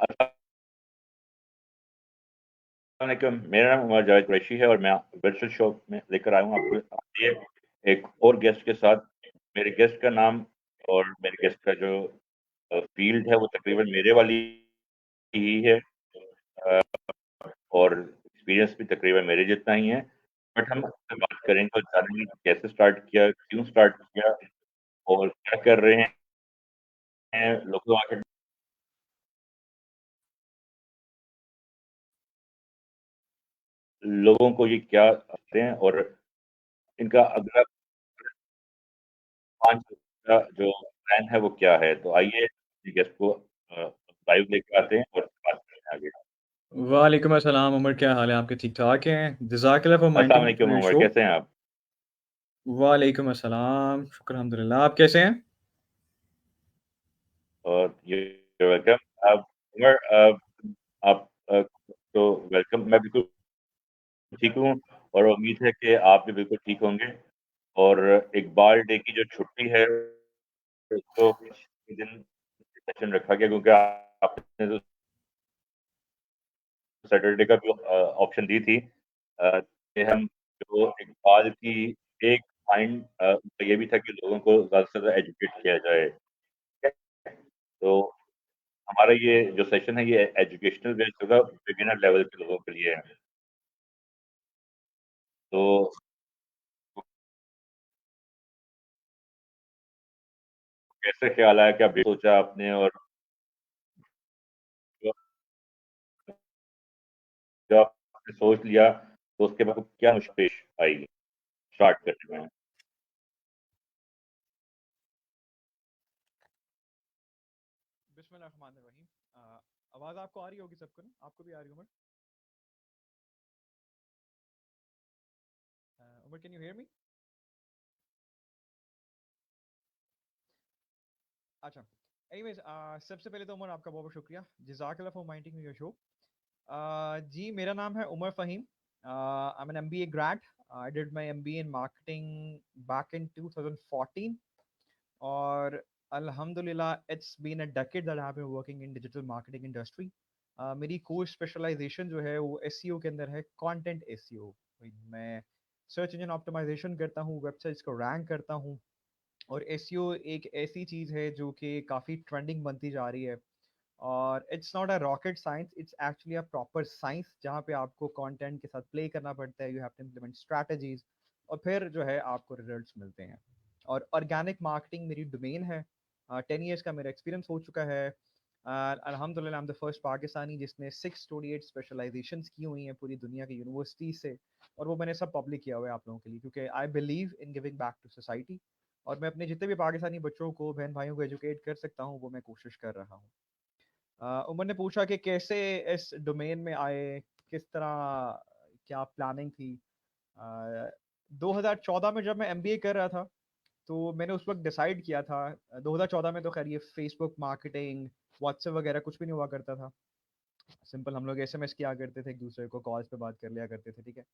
अस्सलाम वालेकुम, मेरा नाम उमर जावेद कुरैशी है और मैं वर्चुअल शो में लेकर आया हूँ आपको लिए एक और गेस्ट के साथ। मेरे गेस्ट का नाम और मेरे गेस्ट का जो फ़ील्ड है वो तकरीबन मेरे वाली ही है अ, और एक्सपीरियंस भी तकरीबन मेरे जितना ही है। बट हम आपसे बात करेंगे और जानेंगे कि कैसे स्टार्ट किया, क्यों स्टार्ट किया और क्या कर रहे हैं लोकल मार्केट लोगों को ये क्या करते हैं और इनका अगला 5 का जो प्लान है वो क्या है? तो आइए अपने गेस्ट को लाइव लेके आते हैं और बात करते हैं आगे। वालेकुम अस्सलाम उमर, क्या हाल है आपके? ठीक-ठाक हैं? जज़ाकल्लाह फॉर अस्सलाम माइंडिंग वालेकुम योर उमर, शो। कैसे हैं आप? वालेकुम अस्सलाम, शुक्र अल्हम्दुलिल्लाह। आप कैसे हैं? और यू वेलकम। उमर आप तो वेलकम मैं बिल्कुल ठीक हूँ और उम्मीद है कि आप भी बिल्कुल ठीक होंगे और इकबाल डे की जो छुट्टी है उसको किसी दिन सेशन रखा गया क्योंकि आपने तो सैटरडे का भी ऑप्शन दी थी कि हम जो इकबाल की एक माइंड ये भी था कि लोगों को ज़्यादा से ज़्यादा एजुकेट किया जाए। ठीक है? तो हमारा ये जो सेशन है ये एजुकेशनल बेस्ड होगा, बिगिनर लेवल के लोगों के लिए है। तो कैसे ख़्याल आया, क्या सोचा आपने और जो जो आपने सोच लिया, तो उसके बाद क्या मुश्किल पेश आई स्टार्ट करने में? बिस्मिल्लाहिर्रहमानिर्रहीम। आवाज़ आपको आ रही होगी सबको ना? आपको भी आ रही है Umar? Umar, can you hear me? अच्छा। एनीवेज़, सबसे पहले तो उमर आपका बहुत-बहुत शुक्रिया। जज़ाकल्लाह फॉर माइंडिंग योर शो। जी, मेरा नाम है Umar Faheem. I am an MBA grad. I did my MBA in marketing back in 2014 और अल्हम्दुलिल्लाह it's been a decade that I have been working in digital marketing industry. मेरी कोर स्पेशलाइजेशन जो है वो एसईओ के अंदर है, कंटेंट एसईओ। मैं सर्च इंजन ऑप्टिमाइजेशन करता हूँ, वेबसाइट्स को रैंक करता हूँ और एसईओ एक ऐसी चीज़ है जो कि काफ़ी ट्रेंडिंग बनती जा रही है और it's not a rocket science, it's actually a proper science जहाँ पे आपको कंटेंट के साथ प्ले करना पड़ता है, you have to implement strategies और फिर जो है आपको रिजल्ट्स मिलते हैं। और ऑर्गेनिक मार्केटिंग मेरी डोमेन है। 10 ईयर्स का मेरा एक्सपीरियंस हो चुका है। अल्हम्दुलिल्लाह I am the first Pakistani जिसने 628 स्पेशलाइजेशंस की हुई हैं पूरी दुनिया की यूनिवर्सिटी से और वो मैंने सब पब्लिक किया हुआ है आप लोगों के लिए क्योंकि I believe in giving back to society और मैं अपने जितने भी पाकिस्तानी बच्चों को, बहन भाइयों को एजुकेट कर सकता हूँ वो मैं कोशिश कर रहा हूँ। उमर ने पूछा कि कैसे इस डोमेन में आए, किस तरह, क्या प्लानिंग थी। 2014 में जब मैं एमबीए कर रहा था तो मैंने उस वक्त डिसाइड किया था। 2014 में तो खैर ये फेसबुक मार्केटिंग, व्हाट्सएप वगैरह कुछ भी नहीं हुआ करता था। सिंपल हम लोग एसएमएस किया करते थे, एक दूसरे को कॉल्स पे बात कर लिया करते थे, ठीक है।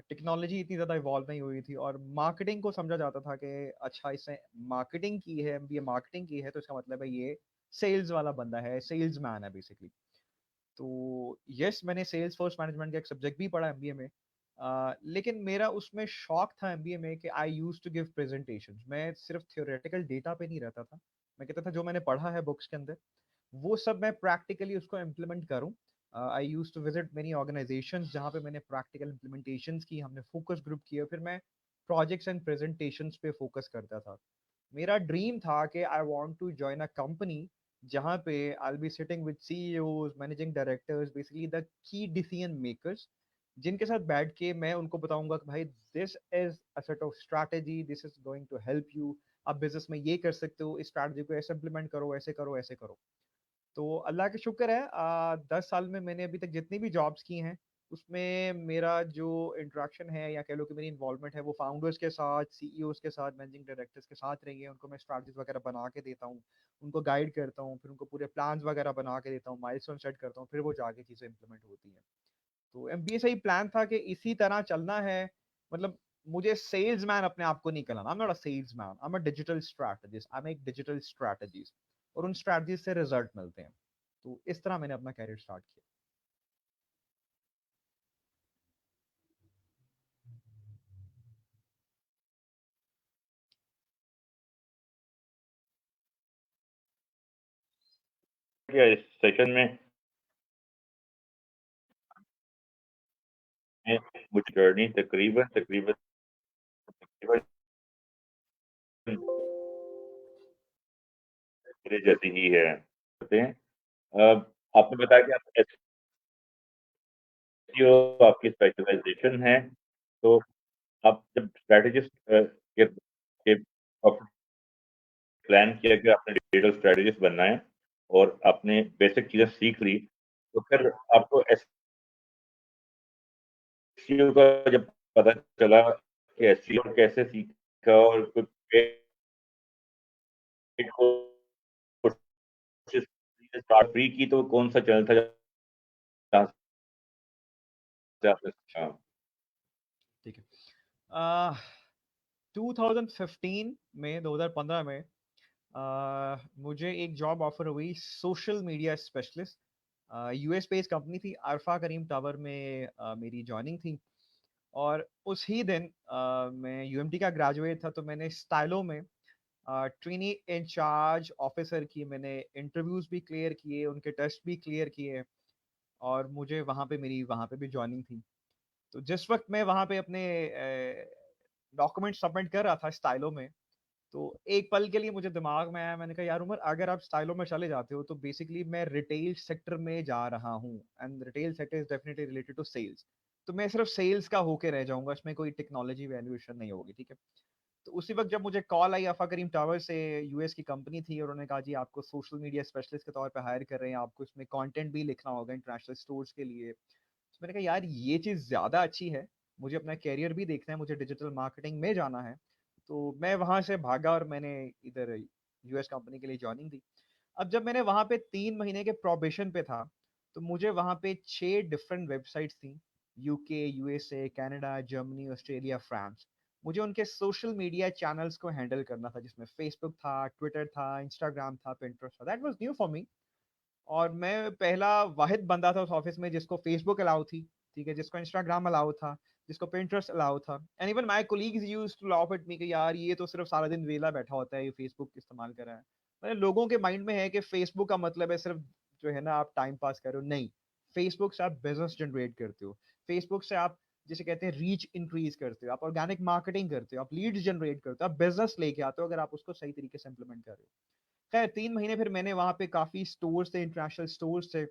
टेक्नोलॉजी इतनी ज़्यादा इवॉल्व नहीं हुई थी और मार्केटिंग को समझा जाता था कि अच्छा इसने मार्केटिंग की है, एमबीए मार्केटिंग की है तो इसका मतलब है ये सेल्स वाला बंदा है, सेल्स मैन है बेसिकली। तो यस, मैंने सेल्स फोर्स मैनेजमेंट का एक सब्जेक्ट भी पढ़ा एमबीए में। लेकिन मेरा उसमें शौक था एमबीए में कि I used to give presentations. मैं सिर्फ थ्योरेटिकल डेटा पे नहीं रहता था। मैं कहता था जो मैंने पढ़ा है बुक्स के अंदर वो सब मैं प्रैक्टिकली उसको इम्प्लीमेंट करूँ। I used to visit many organisations जहाँ पे मैंने प्रैक्टिकल इम्प्लीमेंटेशंस की, हमने फोकस ग्रुप किए, फिर मैं प्रोजेक्ट्स एंड प्रेजेंटेशंस पे फोकस करता था। मेरा ड्रीम था कि I want to join a company जहाँ पे I will be sitting with CEOs, managing directors, basically the key decision makers, जिनके साथ बैठ के मैं उनको बताऊंगा कि भाई this is a set of strategy, this is going to help you. आप बिजनेस में ये कर सकते हो, इस स्ट्रैटेजी को ऐसे इम्प्लीमेंट करो, ऐसे करो, ऐसे करो। तो अल्लाह का शुक्र है 10 साल में मैंने अभी तक जितनी भी जॉब्स की हैं उसमें मेरा जो इंटरेक्शन है या कह लो कि मेरी इन्वॉल्वमेंट है वो फाउंडर्स के साथ, सीईओज के साथ, मैनेजिंग डायरेक्टर्स के साथ रही है। उनको मैं स्ट्रैटेजीज वगैरह बना के देता हूँ, उनको गाइड करता हूँ, फिर उनको पूरे प्लान्स वगैरह बना के देता हूँ, माइलस्टोन सेट करता हूँ, फिर वो जाके चीज़ें इंप्लीमेंट होती हैं। तो एमबीए से ही प्लान था कि इसी तरह चलना है। मतलब मुझे सेल्स मैन अपने आप को नहीं कहना। I am not a salesman, I am a digital strategist, I make digital strategies और उन स्ट्रैटेजीज से रिजल्ट मिलते हैं। तो इस तरह मैंने अपना कैरियर स्टार्ट किया। क्या इस सेशन में मुझे जर्नी तकरीबन तकरीबन तकरीबन मेरे जैसी ही है। कहते हैं आपने बताया कि आप एसईओ आपकी स्पेशलाइजेशन है, तो आप जब स्ट्रैटेजिस्ट के प्लान किया कि आपने डिजिटल स्ट्रैटेजिस्ट बनना है और आपने बेसिक चीज़ें सीख ली, तो फिर आपको एसईओ का जब पता चला कि एसईओ कैसे सीखा और कुछ कोर्सेज़ स्टार्ट फ्री की तो कौन-सा चैनल था जहाँ से आपने सीखा? ठीक है। 2015 में 2015 में मुझे एक जॉब ऑफर हुई social media specialist. US based company थी, अरफा करीम टावर में मेरी जॉइनिंग थी। और उस ही दिन मैं यूएमटी का ग्रेजुएट था, तो मैंने स्टाइलो में ट्रेनी इंचार्ज ऑफिसर की मैंने इंटरव्यूज भी क्लियर किए, उनके टेस्ट भी क्लियर किए, और मुझे वहाँ पे भी जॉइनिंग थी। तो जिस वक्त मैं वहाँ पे अपने डॉक्यूमेंट सबमिट कर रहा था स्टाइलो में, तो एक पल के लिए मुझे दिमाग में आया, मैंने कहा यार उमर, अगर आप स्टाइलो में चले जाते हो तो बेसिकली मैं रिटेल सेक्टर में जा रहा हूँ, and retail sector is definitely related to sales. तो मैं सिर्फ सेल्स का होके रह जाऊंगा, इसमें कोई टेक्नोलॉजी वैल्यूएशन नहीं होगी, ठीक है। तो उसी वक्त जब मुझे कॉल आई, अफा करीम टावर से, यूएस की कंपनी थी, और उन्होंने कहा जी आपको सोशल मीडिया स्पेशलिस्ट के तौर पे हायर कर रहे हैं, आपको इसमें कंटेंट भी लिखना होगा इंटरनेशनल स्टोर्स के लिए। तो मैंने कहा यार ये चीज़ ज़्यादा अच्छी है, मुझे अपना कैरियर भी देखना है, मुझे डिजिटल मार्केटिंग में जाना है। तो मैं वहाँ से भागा और मैंने इधर यूएस कंपनी के लिए ज्वाइनिंग दी। अब जब मैंने वहाँ पे 3 महीने के प्रोबेशन पे था, तो मुझे वहाँ पे 6 डिफरेंट वेबसाइट्स थी, UK, USA, Canada, Germany, Australia, France. मुझे उनके सोशल मीडिया चैनल्स को हैंडल करना था, जिसमें फेसबुक था, ट्विटर था, इंस्टाग्राम था, पिंटरेस्ट था। That was new for me. और मैं पहला वाहिद बंदा था उस ऑफिस में जिसको फेसबुक अलाउ थी, ठीक है, जिसको इंस्टाग्राम अलाउ था, जिसको पिंटरेस्ट अलाउ था। And even my colleagues used to laugh at me कि यार ये तो सिर्फ सारा दिन वेला बैठा होता है, ये फेसबुक इस्तेमाल कर रहा है। मतलब लोगों के माइंड में है कि फेसबुक का मतलब है सिर्फ जो है ना आप टाइम पास करो, नहीं। फेसबुक से आप बिजनेस जनरेट करते हो, फेसबुक से आप जिसे कहते हैं रीच इंक्रीज करते हो, आप ऑर्गेनिक मार्केटिंग करते हो, आप लीड्स जनरेट करते हो, आप बिजनेस लेके आते हो, अगर आप उसको सही तरीके से इंप्लीमेंट कर रहे हो। खैर 3 महीने फिर मैंने वहाँ पे काफ़ी स्टोर्स थे, इंटरनेशनल स्टोर्स थे,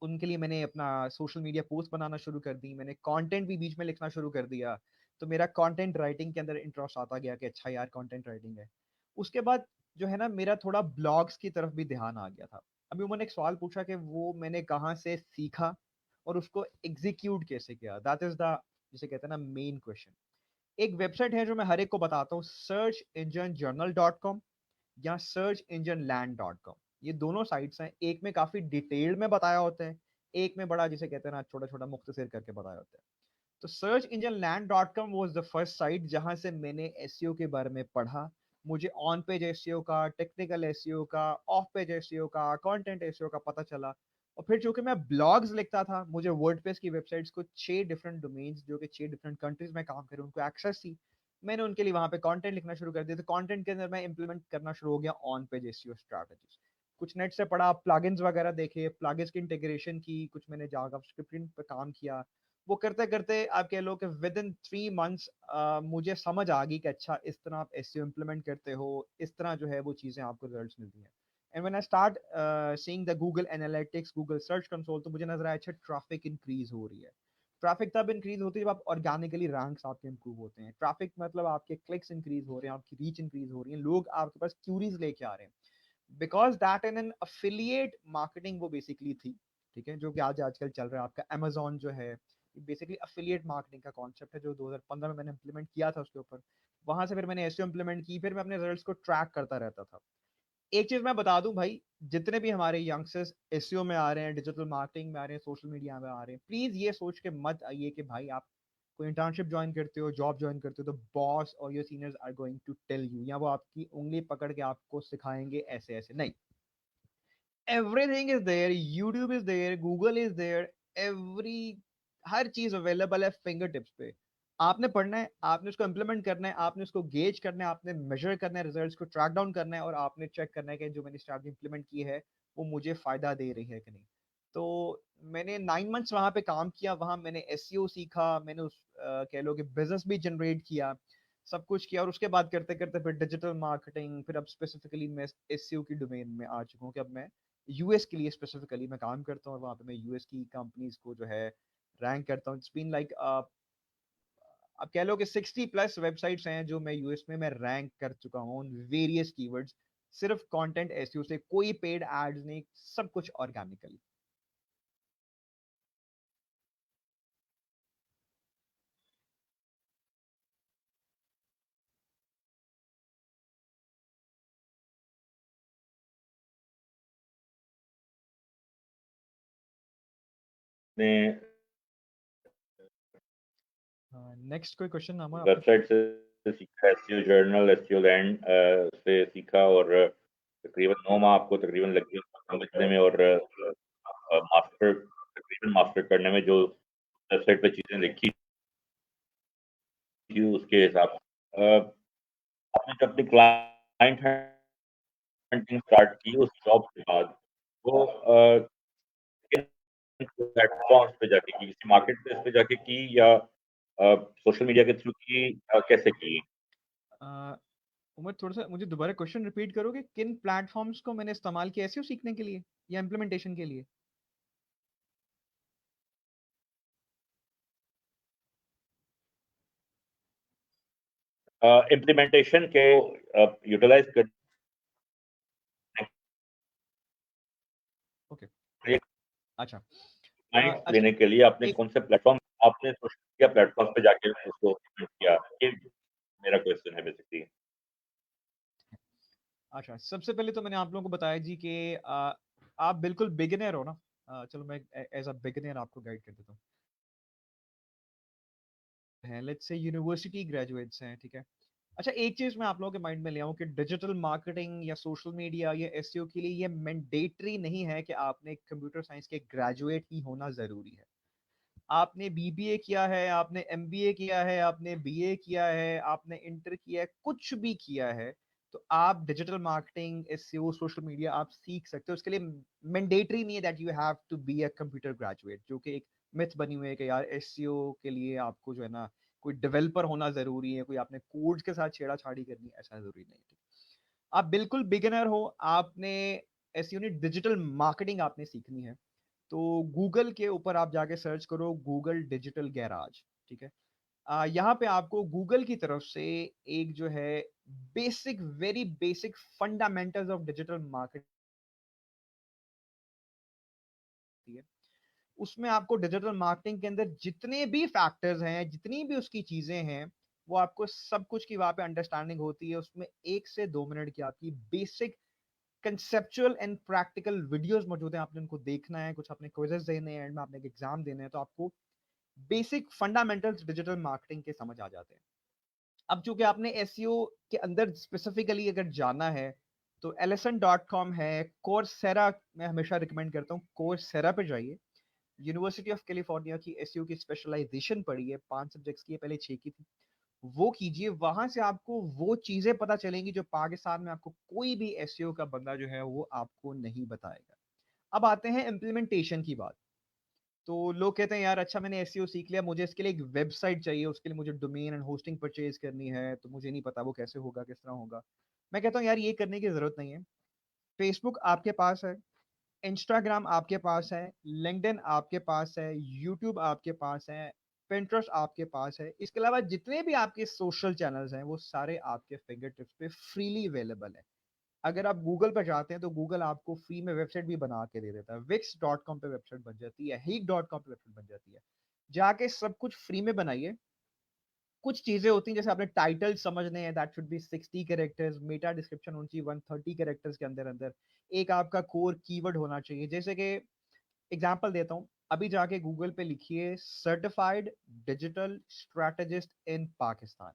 उनके लिए मैंने अपना सोशल मीडिया पोस्ट बनाना शुरू कर दी, मैंने कंटेंट भी बीच में लिखना शुरू कर दिया। तो मेरा कंटेंट राइटिंग के अंदर इंटरेस्ट आता गया कि अच्छा यार कंटेंट राइटिंग है। उसके बाद जो है ना मेरा थोड़ा ब्लॉग्स की तरफ भी ध्यान आ गया था। अभी उन्होंने एक सवाल पूछा कि वो मैंने कहाँ से सीखा और उसको एग्जीक्यूट कैसे किया, दैट इज द जिसे कहते हैं ना मेन क्वेश्चन। एक वेबसाइट है जो मैं हर एक को बताता हूँ, search engine journal dot com या search engine land dot com. ये दोनों साइट्स हैं, एक में काफ़ी डिटेल में बताया होता है, एक में बड़ा जिसे कहते हैं ना छोटा छोटा मुख्तसर करके बताया होता है। तो search engine land dot com was the first sight जहां से मैंने एसईओ के बारे में पढ़ा। मुझे ऑन पेज एसईओ का, टेक्निकल एसईओ का, ऑफ पेज एसईओ का, कंटेंट एसईओ का पता चला। और फिर चूंकि मैं ब्लॉग्स लिखता था, मुझे वर्डप्रेस की वेबसाइट्स को 6 डिफरेंट डोमेन्स जो कि 6 डिफरेंट कंट्रीज में काम करें उनको एक्सेस थी। मैंने उनके लिए वहाँ पे कंटेंट लिखना शुरू कर दिया। तो कंटेंट के अंदर मैं इंप्लीमेंट करना शुरू हो गया ऑन पेज एसईओ स्ट्रैटेजीज। कुछ नेट से पढ़ा, प्लगइन्स वगैरह देखे, प्लगइन्स की इंटीग्रेशन की, कुछ मैंने जावास्क्रिप्ट पे काम किया। वो करते करते आप कह लो कि विद इन 3 मंथ्स मुझे समझ आ गई कि अच्छा इस तरह आप एसईओ इम्प्लीमेंट करते हो, इस तरह जो है वो चीज़ें आपको रिजल्ट्स मिलती हैं। And when I start seeing the Google analytics, Google search console, तो मुझे नजर आया अच्छा ट्रैफिक इंक्रीज हो रही है। ट्रैफिक तब इंक्रीज होती है जब आप ऑर्गेनिकली रैंक्स आपके इंप्रूव होते हैं। ट्रैफिक मतलब आपके क्लिक्स इंक्रीज हो रहे हैं, आपकी रीच इंक्रीज हो रही है, लोग आपके पास क्यूरीज लेके आ रहे हैं, because that in an affiliate marketing वो बेसिकली थी, ठीक है, जो कि आज आजकल चल रहा है आपका अमेजोन जो है। बेसिकली अफिलिएट मार्केटिंग का कॉन्सेप्ट है जो 2015 में मैंने इंप्लीमेंट किया था उसके ऊपर। वहां से फिर मैंने एसईओ इंप्लीमेंट की, फिर मैं अपने रिजल्ट्स को ट्रैक करता रहता था। एक चीज मैं बता दूं भाई, जितने भी हमारे यंगस्टर्स एसईओ में आ रहे हैं, डिजिटल मार्केटिंग में आ रहे हैं, सोशल मीडिया में आ रहे हैं, प्लीज ये सोच के मत आइए कि भाई आप कोई इंटर्नशिप ज्वाइन करते हो, जॉब ज्वाइन करते हो, तो बॉस और your seniors are going to tell you, या वो आपकी उंगली पकड़ के आपको सिखाएंगे ऐसे ऐसे, नहीं। Everything is there, YouTube is there, Google is there, every हर चीज अवेलेबल है फिंगर टिप्स पे। आपने पढ़ना है, आपने उसको इम्प्लीमेंट करना है, आपने उसको गेज करना है, आपने मेजर करना है, रिजल्ट्स को ट्रैक डाउन करना है, और आपने चेक करना है कि जो मैंने स्ट्रैटेजी इंप्लीमेंट की है वो मुझे फायदा दे रही है कि नहीं। तो मैंने 9 मंथ्स वहाँ पे काम किया, वहाँ मैंने एसईओ सीखा, मैंने उस कह लो कि बिजनेस भी जनरेट किया, सब कुछ किया, और उसके बाद करते करते फिर डिजिटल मार्केटिंग, फिर अब स्पेसिफिकली मैं एसईओ की डोमेन में आ चुका हूँ कि अब मैं यूएस के लिए स्पेसिफिकली मैं काम करता हूँ, और वहाँ पे मैं यूएस की कंपनीज को जो है रैंक करता हूँ। इट्स बीन लाइक अब कह लो कि 60+ वेबसाइट्स हैं जो मैं यूएस में मैं रैंक कर चुका हूँ वेरियस कीवर्ड्स, सिर्फ कंटेंट एसईओ से, कोई पेड एड्स नहीं, सब कुछ ऑर्गेनिकली। ने नेक्स्ट कोई क्वेश्चन नामा आपका? वेबसाइट से सीखा, एसईओ जर्नल, एसईओ लैंड से सीखा, और तकरीबन 9 माह आपको तकरीबन लग गए उसको समझने में, और मास्टर तकरीबन मास्टर करने में, जो वेबसाइट पे चीज़ें लिखी थी उसके हिसाब से। आपने जब अपनी क्लाइंट हंटिंग स्टार्ट की उस जॉब के बाद, वो किन प्लेटफ़ॉर्म्स पे जाके की? किसी मार्केट प्लेस पे जाके की, या सोशल मीडिया के थ्रू की, कैसे की? अ, उमर, थोड़ा सा मुझे दोबारा क्वेश्चन रिपीट करोगे? किन प्लेटफॉर्म्स को मैंने इस्तेमाल किया एसईओ सीखने के लिए या इम्प्लीमेंटेशन के लिए? इम्प्लीमेंटेशन के यूटिलाइज़ करने ओके। के लिए, अच्छा। क्लाइंट्स अच्छा, लेने के लिए आपने एक कौन से प्लेटफ़ॉर्म, आपने सोशल मीडिया प्लेटफ़ॉर्म पे जाके उसको इम्प्लीमेंट किया? ये मेरा क्वेश्चन है बेसिकली। अच्छा, सबसे पहले तो मैंने आप लोगों को बताया जी कि आप बिल्कुल बिगिनर हो ना। चलो मैं एज अ बिगिनर आपको गाइड कर देता हूँ। हैं, लेट्स से यूनिवर्सिटी ग्रेजुएट्स हैं, ठीक है। अच्छा, एक चीज मैं आप लोगों के माइंड में ले आऊं कि डिजिटल मार्केटिंग या सोशल मीडिया या एसईओ के लिए ये मैंडेटरी नहीं है कि आपने कंप्यूटर साइंस के ग्रेजुएट ही होना जरूरी है। आपने बीबीए किया है, आपने एमबीए किया है, आपने बीए किया है, आपने इंटर किया है, कुछ भी किया है, तो आप digital marketing, SEO, social media आप सीख सकते हो। उसके लिए मैंडेटरी नहीं है that you have to be a computer graduate, जो कि एक मिथ बनी हुई है कि यार एसईओ के लिए आपको जो है ना कोई डेवलपर होना जरूरी है, कोई आपने कोड्स के साथ छेड़ाछाड़ी करनी है, ऐसा जरूरी नहीं है। आप बिल्कुल बिगिनर हो, आपने एसईओ नहीं, डिजिटल मार्केटिंग आपने सीखनी है, तो गूगल के ऊपर आप जाके सर्च करो गूगल डिजिटल गैराज, ठीक है। यहाँ पे आपको गूगल की तरफ से एक जो है basic, very basic fundamentals of digital marketing है। उसमें आपको डिजिटल मार्केटिंग के अंदर जितने भी फैक्टर्स हैं, जितनी भी उसकी चीजें हैं, वो आपको सब कुछ की वहां पे अंडरस्टैंडिंग होती है। उसमें 1 से 2 मिनट की आपकी basic conceptual and practical videos मौजूद हैं, आपने उनको देखना है, कुछ अपने क्विजेस देने हैं, एंड में आपने एक एग्जाम देना है, तो आपको बेसिक फंडामेंटल्स डिजिटल मार्केटिंग के समझ आ जाते हैं। अब चूंकि आपने एसईओ के अंदर स्पेसिफिकली अगर जाना है, तो ellison.com है, कोर्सेरा मैं हमेशा रिकमेंड करता हूँ, कोर्सेरा पे जाइए। यूनिवर्सिटी ऑफ कैलिफोर्निया की एसईओ की स्पेशलाइजेशन पढ़ी है, 5 सब्जेक्ट्स की है, पहले 6 की थी, वो कीजिए। वहां से आपको वो चीजें पता चलेंगी जो पाकिस्तान में आपको कोई भी एसईओ का बंदा जो है वो आपको नहीं बताएगा। अब आते हैं इम्प्लीमेंटेशन की बात। तो लोग कहते हैं यार अच्छा मैंने एसईओ सीख लिया, मुझे इसके लिए एक वेबसाइट चाहिए, उसके लिए मुझे डोमेन एंड होस्टिंग परचेज करनी है, तो मुझे नहीं पता वो कैसे होगा, किस तरह होगा। मैं कहता हूँ यार ये करने की जरूरत नहीं है। फेसबुक आपके पास है, इंस्टाग्राम आपके पास है, लिंक्डइन आपके पास है, यूट्यूब आपके पास है, पिंटरेस्ट आपके पास है, इसके अलावा जितने भी आपके सोशल चैनल्स हैं वो सारे आपके फिंगर टिप्स पे फ्रीली अवेलेबल है। अगर आप गूगल पर जाते हैं तो गूगल आपको फ्री में वेबसाइट भी बना के दे देता है, wix.com पे वेबसाइट बन जाती है, heat.com पे वेबसाइट बन जाती है। जाके सब कुछ फ्री में बनाइए। कुछ चीजें होती हैं जैसे आपने टाइटल समझने हैं, that should be 60 characters, Meta description होनी चाहिए 130 कैरेक्टर्स के अंदर अंदर, एक आपका कोर कीवर्ड होना चाहिए। जैसे कि एग्जांपल देता हूँ, अभी जाके गूगल पे लिखिए सर्टिफाइड डिजिटल स्ट्रेटेजिस्ट इन पाकिस्तान,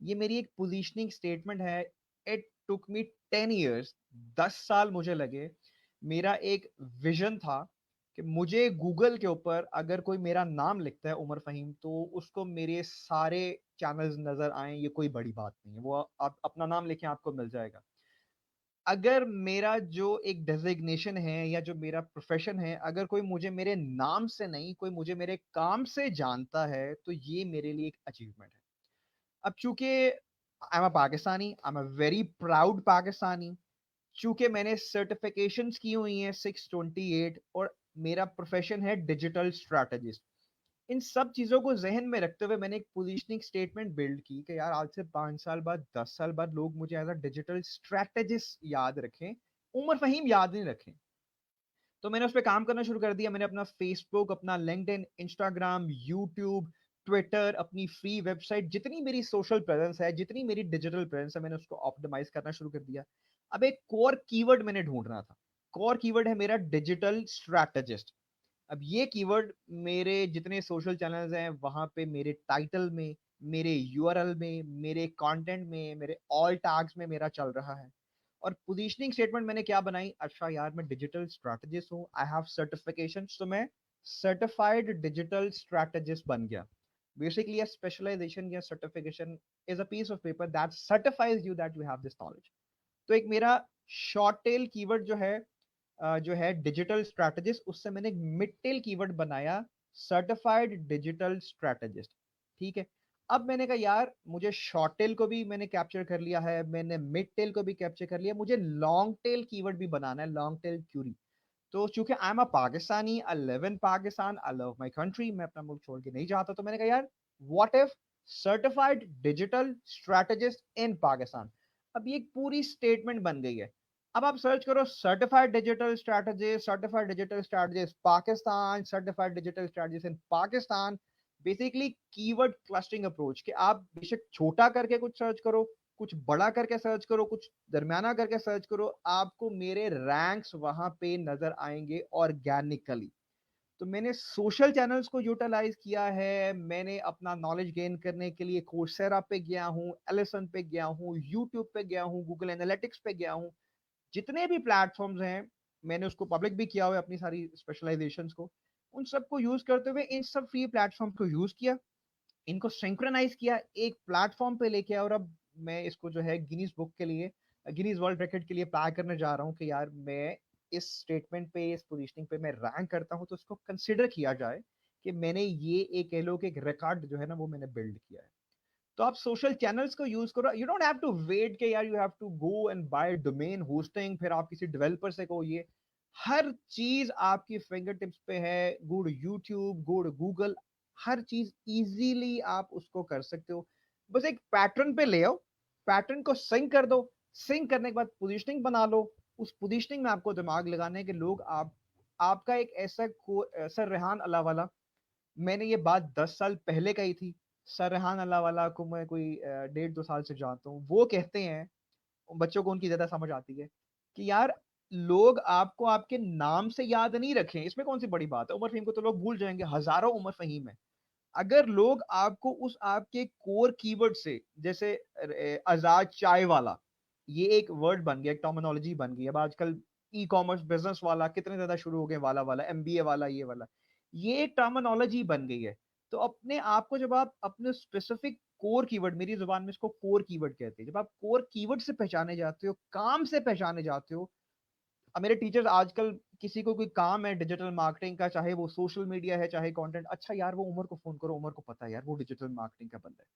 ये मेरी एक पोजीशनिंग स्टेटमेंट है। इट टुक मी 10 इयर्स, 10 साल मुझे लगे मेरा एक विजन था कि मुझे गूगल के ऊपर अगर कोई मेरा नाम लिखता है उमर फ़हीम, तो उसको मेरे सारे चैनल्स नज़र आएँ, ये कोई बड़ी बात नहीं है। वो आप अपना नाम लिखें, आपको मिल जाएगा। अगर मेरा जो एक डेज़िग्नेशन है या जो मेरा प्रोफ़ेशन है, अगर कोई मुझे मेरे नाम से नहीं, कोई मुझे मेरे काम से जानता है, तो ये मेरे लिए एक अचीवमेंट है। अब चूँकि आई am a Pakistani, I am a very proud Pakistani, चूँकि मैंने सर्टिफ़िकेशंस की हुई हैं 628 और मेरा प्रोफ़ेशन है डिजिटल स्ट्रैटेजिस्ट। इन सब चीज़ों को ज़हन में रखते हुए मैंने एक पोज़ीशनिंग स्टेटमेंट बिल्ड की कि यार आज से 5 साल बाद, 10 साल बाद लोग मुझे एज़ अ डिजिटल स्ट्रैटेजिस्ट याद रखें, उमर फ़हीम याद नहीं रखें। तो मैंने उस पे काम करना शुरू कर दिया। मैंने अपना फ़ेसबुक, अपना लिंक्डइन, इंस्टाग्राम, यूट्यूब, ट्विटर, अपनी फ्री वेबसाइट, जितनी मेरी सोशल प्रेज़ेंस है, जितनी मेरी डिजिटल प्रेज़ेंस है, मैंने उसको ऑप्टिमाइज़ करना शुरू कर दिया। अब एक कोर कीवर्ड मैंने ढूँढना था। कोर कीवर्ड है मेरा डिजिटल स्ट्रैटेजिस्ट। अब ये कीवर्ड मेरे जितने सोशल चैनल्स हैं, वहाँ पे मेरे टाइटल में, मेरे यूआरएल में, मेरे कंटेंट में, मेरे ऑल टैग्स में मेरा चल रहा है। और पोजीशनिंग स्टेटमेंट मैंने क्या बनाई, अच्छा यार मैं डिजिटल स्ट्रैटेजिस्ट हूँ, आई हैव सर्टिफिकेशंस, तो मैं सर्टिफाइड डिजिटल स्ट्रैटेजिस्ट बन गया। बेसिकली a specialization या certification is a piece of paper that certifies you that you have this knowledge. तो एक मेरा शॉर्ट टेल कीवर्ड जो है डिजिटल स्ट्रैटेजिस्ट, उससे मैंने एक मिड टेल कीवर्ड बनाया सर्टिफाइड डिजिटल स्ट्रैटेजिस्ट। ठीक है। अब मैंने कहा यार मुझे शॉर्ट टेल को भी मैंने कैप्चर कर लिया है, मैंने मिड टेल को भी कैप्चर कर लिया, मुझे लॉन्ग टेल कीवर्ड भी बनाना है, लॉन्ग टेल क्यूरी। तो चूंकि I am a Pakistani, I live in Pakistan, I love my country, मैं अपना मुल्क छोड़ के नहीं जाता, तो मैंने कहा यार what if certified digital strategist in Pakistan. अब ये एक पूरी स्टेटमेंट बन गई है। अब आप सर्च करो certified digital strategist Pakistan, certified digital strategist in Pakistan. Basically keyword clustering approach कि आप बेशक छोटा करके कुछ सर्च करो, कुछ बड़ा करके सर्च करो, कुछ दरमियाना करके सर्च करो, आपको मेरे रैंक्स वहां पे नजर आएंगे ऑर्गेनिकली। तो मैंने सोशल चैनल्स को यूटिलाइज किया है। मैंने अपना नॉलेज गेन करने के लिए कोर्सेरा पे गया हूँ, एलिसन पे गया हूँ, यूट्यूब पे गया हूँ, गूगल एनालिटिक्स पे गया हूँ। जितने भी प्लेटफॉर्म्स हैं, मैंने उसको पब्लिक भी किया हुआ है अपनी सारी स्पेशलाइजेशंस को। उन सबको यूज करते हुए इन सब फ्री प्लेटफॉर्म को यूज किया, इनको सिंक्रोनाइज किया, एक प्लेटफॉर्म पे लेके आया, और अब मैं इसको जो है गिनीज बुक के लिए, गिनीज वर्ल्ड रिकॉर्ड के लिए अप्लाई करने जा रहा हूँ कि यार मैं इस स्टेटमेंट पे, इस पोजीशनिंग पे मैं रैंक करता हूँ, तो इसको कंसिडर किया जाए कि मैंने ये एक कह लो कि एक रिकॉर्ड जो है ना वो मैंने बिल्ड किया है। तो आप सोशल चैनल्स को यूज करो, you don't have to wait के यार you have to go and buy domain hosting, फिर आप किसी डेवलपर से कहो ये। हर चीज आपकी फिंगर टिप्स पे है, गुड यूट्यूब, गुड गूगल, हर चीज इजीली आप उसको कर सकते हो। बस एक पैटर्न पे ले आओ, पैटर्न को सिंक कर दो, सिंक करने के बाद पोजीशनिंग बना लो। उस पोजीशनिंग में आपको दिमाग लगाना है कि लोग आपका एक ऐसा रेहान अल्लाह वाला, मैंने ये बात 10 साल पहले कही थी। सर रेहान अल्लाहवाला को मैं कोई 1.5-2 साल से जानता हूँ। वो कहते हैं, बच्चों को उनकी ज़्यादा समझ आती है, कि यार लोग आपको आपके नाम से याद नहीं रखें, इसमें कौन-सी बड़ी बात है? उमर फ़हीम को तो लोग भूल जाएँगे, हज़ारों उमर फ़हीम हैं। अगर लोग आपको उस आपके कोर कीवर्ड से, जैसे आज़ाद चाय वाला, ये एक वर्ड बन गया, एक टर्मिनोलॉजी बन गई। अब आजकल ई-कॉमर्स बिज़नेस वाला कितने ज़्यादा शुरू हो गए, वाला वाला, एमबीए वाला, ये वाला। ये एक टर्मिनोलॉजी बन गई है। तो अपने आप को जब आप अपने स्पेसिफिक कोर कीवर्ड, मेरी ज़ुबान में इसको कोर कीवर्ड कहते हैं। जब आप कोर कीवर्ड से पहचाने जाते हो, काम से पहचाने जाते हो। अब मेरे टीचर्स आजकल, किसी को कोई काम है डिजिटल मार्केटिंग का, चाहे वो सोशल मीडिया है, चाहे कंटेंट, अच्छा यार वो उमर को फोन करो, उमर को पता है यार वो डिजिटल मार्केटिंग का बंदा है।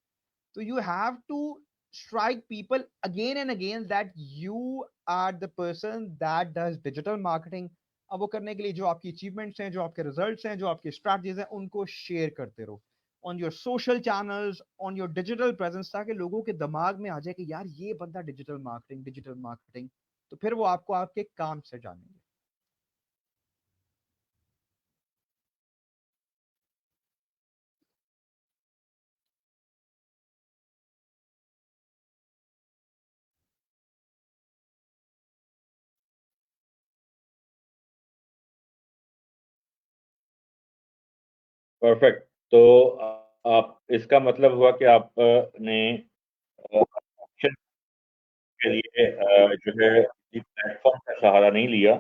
तो you have to strike people again and again that you are the person that does digital marketing। अब वो करने के लिए जो आपकी अचीवमेंट्स हैं, जो आपके रिजल्ट्स हैं, जो आपकी स्ट्रैटेजीज हैं, उनको शेयर करते रहो on your social channels, on your digital presence, ताकि लोगों के दिमाग में आ जाए कि यार ये बंदा डिजिटल मार्केटिंग। तो फिर वो आपको आपके काम से जानेंगे। परफेक्ट। तो आप, इसका मतलब हुआ कि आपने ऑप्शन के लिए जो है किसी प्लेटफॉर्म का सहारा नहीं लिया,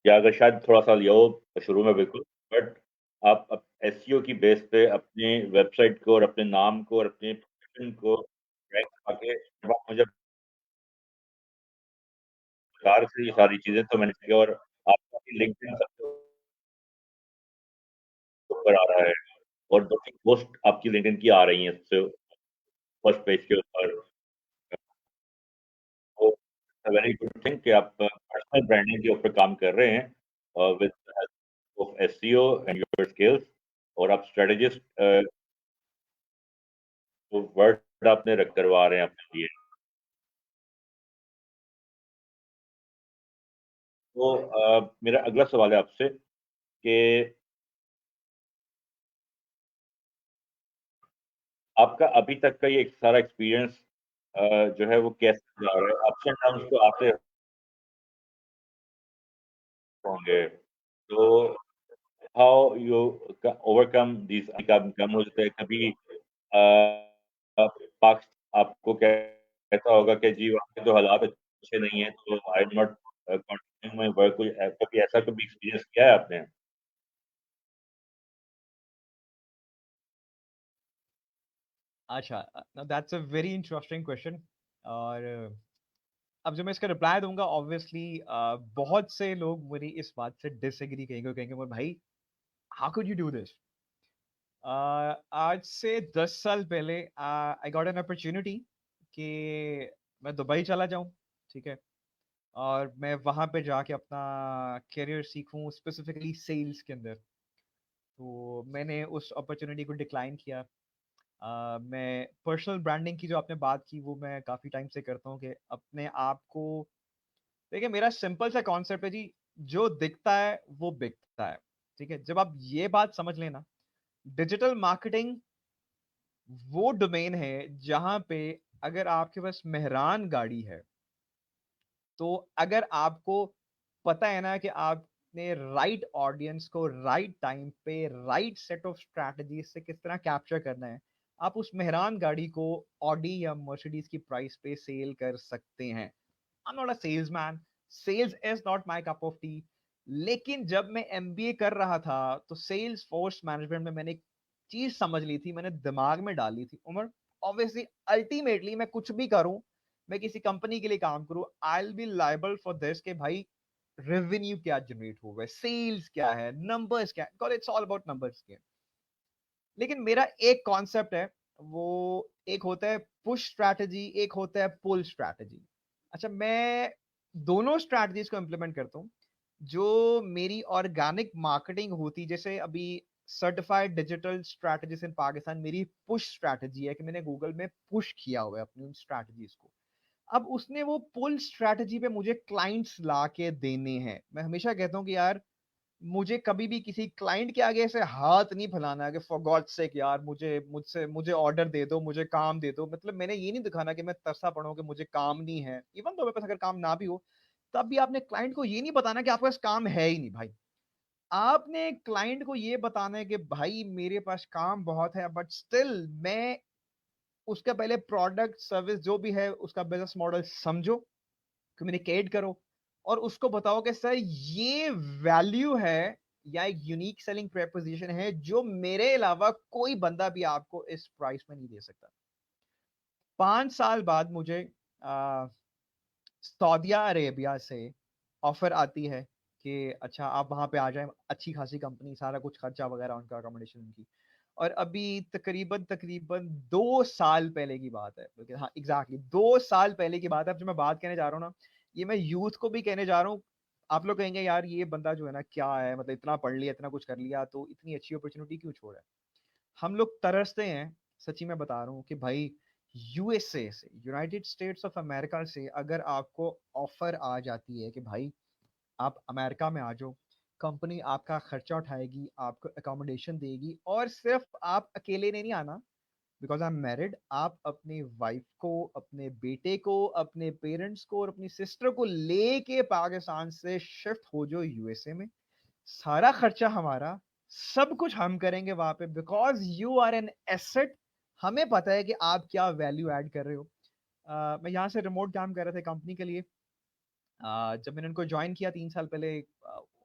या अगर शायद थोड़ा-सा लिया हो शुरू में बिल्कुल, बट आप एसईओ की बेस पे अपनी वेबसाइट को और अपने नाम को और अपने प्रोफेशन को रैंक आके जब आप मुझे कार से ये सारी चीज़ें तो मैंने की और आपका भी लिंक्डइन सबसे ऊपर आ रहा है और 2-3 पोस्ट आपकी लिंक्डइन की आ रही हैं सबसे फर्स्ट पेज के ऊपर। तो वेरी गुड थिंग कि आप पर्सनल ब्रांडिंग के ऊपर काम कर रहे हैं with the help of SEO and your skills और आप स्ट्रेटेजिस्ट तो वर्ड आपने रख करवा रहे हैं अपने लिए। तो मेरा अगला सवाल है आपसे कि आपका अभी तक का ये एक सारा एक्सपीरियंस जो है वो कैसा जा रहा है? अप्स एंड डाउन्स तो आते होंगे। तो हाउ यू ओवरकम दीज़ कम कम हो जाता है कभी पक्ष आपको कहता होगा कि जी वहाँ के तो हालात अच्छे नहीं हैं तो आई am not continuing my work कोई कभी ऐसा कभी एक्सपीरियंस किया है आपने? अच्छा, that's a very interesting question. और अब जो मैं इसका रिप्लाई दूंगा ऑब्वियसली बहुत से लोग मेरी इस बात से डिसएग्री कहेंगे, कहेंगे "मोर भाई, how could you do this". आज से 10 साल पहले आई गॉट एन अपॉर्चुनिटी कि मैं दुबई चला जाऊं, ठीक है, और मैं वहां पे जाके अपना करियर सीखूं, स्पेसिफिकली सेल्स के अंदर। तो मैंने उस अपॉर्चुनिटी को डिक्लाइन किया। मैं पर्सनल ब्रांडिंग की जो आपने बात की वो मैं काफ़ी टाइम से करता हूँ कि अपने आप को, देखिए मेरा सिंपल सा कॉन्सेप्ट है जी, जो दिखता है वो बिकता है। ठीक है, जब आप ये बात समझ लेना, डिजिटल मार्केटिंग वो डोमेन है जहां पे अगर आपके पास मेहरान गाड़ी है, तो अगर आपको पता है ना कि आपने राइट ऑडियंस को राइट टाइम पे राइट सेट ऑफ स्ट्रैटेजी से किस तरह कैप्चर करना है, आप उस मेहरान गाड़ी को ऑडी या मर्सिडीज की प्राइस पे सेल कर सकते हैं। I am not a salesman, sales is not my cup of tea. लेकिन जब मैं एमबीए कर रहा था तो सेल्स फोर्स मैनेजमेंट में मैंने एक चीज समझ ली थी, मैंने दिमाग में डाली थी उमर, ऑब्वियसली अल्टीमेटली मैं कुछ भी करूं, मैं किसी कंपनी के लिए काम करूं, आई will be liable for this कि भाई रेवेन्यू क्या जनरेट हो गए, सेल्स क्या है, नंबर्स क्या है, because it's all about numbers के। लेकिन मेरा एक कॉन्सेप्ट है, वो एक होता है पुश स्ट्रैटेजी, एक होता है पुल स्ट्रैटेजी। अच्छा, मैं दोनों स्ट्रैटेजीज को इंप्लीमेंट करता हूँ। जो मेरी ऑर्गेनिक मार्केटिंग होती, जैसे अभी certified digital strategist in Pakistan मेरी पुश स्ट्रैटेजी है कि मैंने गूगल में पुश किया हुआ है अपनी उन स्ट्रैटेजीज को। अब उसने वो पुल स्ट्रैटेजी पे मुझे क्लाइंट्स ला के देने हैं। मैं हमेशा कहता हूँ कि यार, मुझे कभी भी किसी क्लाइंट के आगे ऐसे हाथ नहीं फैलाना है कि फॉर गॉड सेक यार मुझे ऑर्डर दे दो, मुझे काम दे दो। मतलब मैंने ये नहीं दिखाना कि मैं तरसा पड़ा हूं कि मुझे काम नहीं है। इवन तो मेरे पास अगर काम ना भी हो, तब भी आपने क्लाइंट को ये नहीं बताना कि आपके पास काम है ही नहीं भाई। आपने क्लाइंट को ये बताना है कि भाई मेरे पास काम बहुत है, बट स्टिल मैं उसका पहले प्रोडक्ट सर्विस जो भी है उसका बिजनेस मॉडल समझो, कम्युनिकेट करो, और उसको बताओ कि सर ये वैल्यू है या एक यूनिक सेलिंग प्रोपोजिशन है जो मेरे अलावा कोई बंदा भी आपको इस प्राइस में नहीं दे सकता। 5 साल बाद मुझे आ, सऊदिया अरेबिया से ऑफर आती है कि अच्छा आप वहां पे आ जाएं, अच्छी खासी कंपनी, सारा कुछ खर्चा वगैरह उनका, अकोमोडेशन उनकी। और अभी तकरीबन तकरीबन 2 साल पहले की बात है, बल्कि हाँ एग्जैक्टली 2 साल पहले की बात है। अब जो मैं बात कहने जा रहा हूँ ना, ये मैं यूथ को भी कहने जा रहा हूँ। आप लोग कहेंगे यार ये बंदा जो है ना क्या है, मतलब इतना पढ़ लिया, इतना कुछ कर लिया, तो इतनी अच्छी अपॉर्चुनिटी क्यों छोड़ा है। हम लोग तरसते हैं, सच्ची मैं बता रहा हूँ कि भाई यूएसए से, यूनाइटेड स्टेट्स ऑफ अमेरिका से अगर आपको ऑफर आ जाती है कि भाई आप अमेरिका में आ जाओ, कंपनी आपका खर्चा उठाएगी, आपको अकोमोडेशन देगी, और सिर्फ आप अकेले ने नहीं आना, बिकॉज आई एम मैरिड, आप अपनी वाइफ को, अपने बेटे को, अपने पेरेंट्स को और अपनी सिस्टर को लेके पाकिस्तान से शिफ्ट हो जाओ यूएसए में। सारा खर्चा हमारा, सब कुछ हम करेंगे वहां पे, because you are an asset. हमें पता है कि आप क्या वैल्यू ऐड कर रहे हो। मैं यहाँ से रिमोट काम कर रहा था कंपनी के लिए। जब मैंने उनको जॉइन किया 3 साल पहले,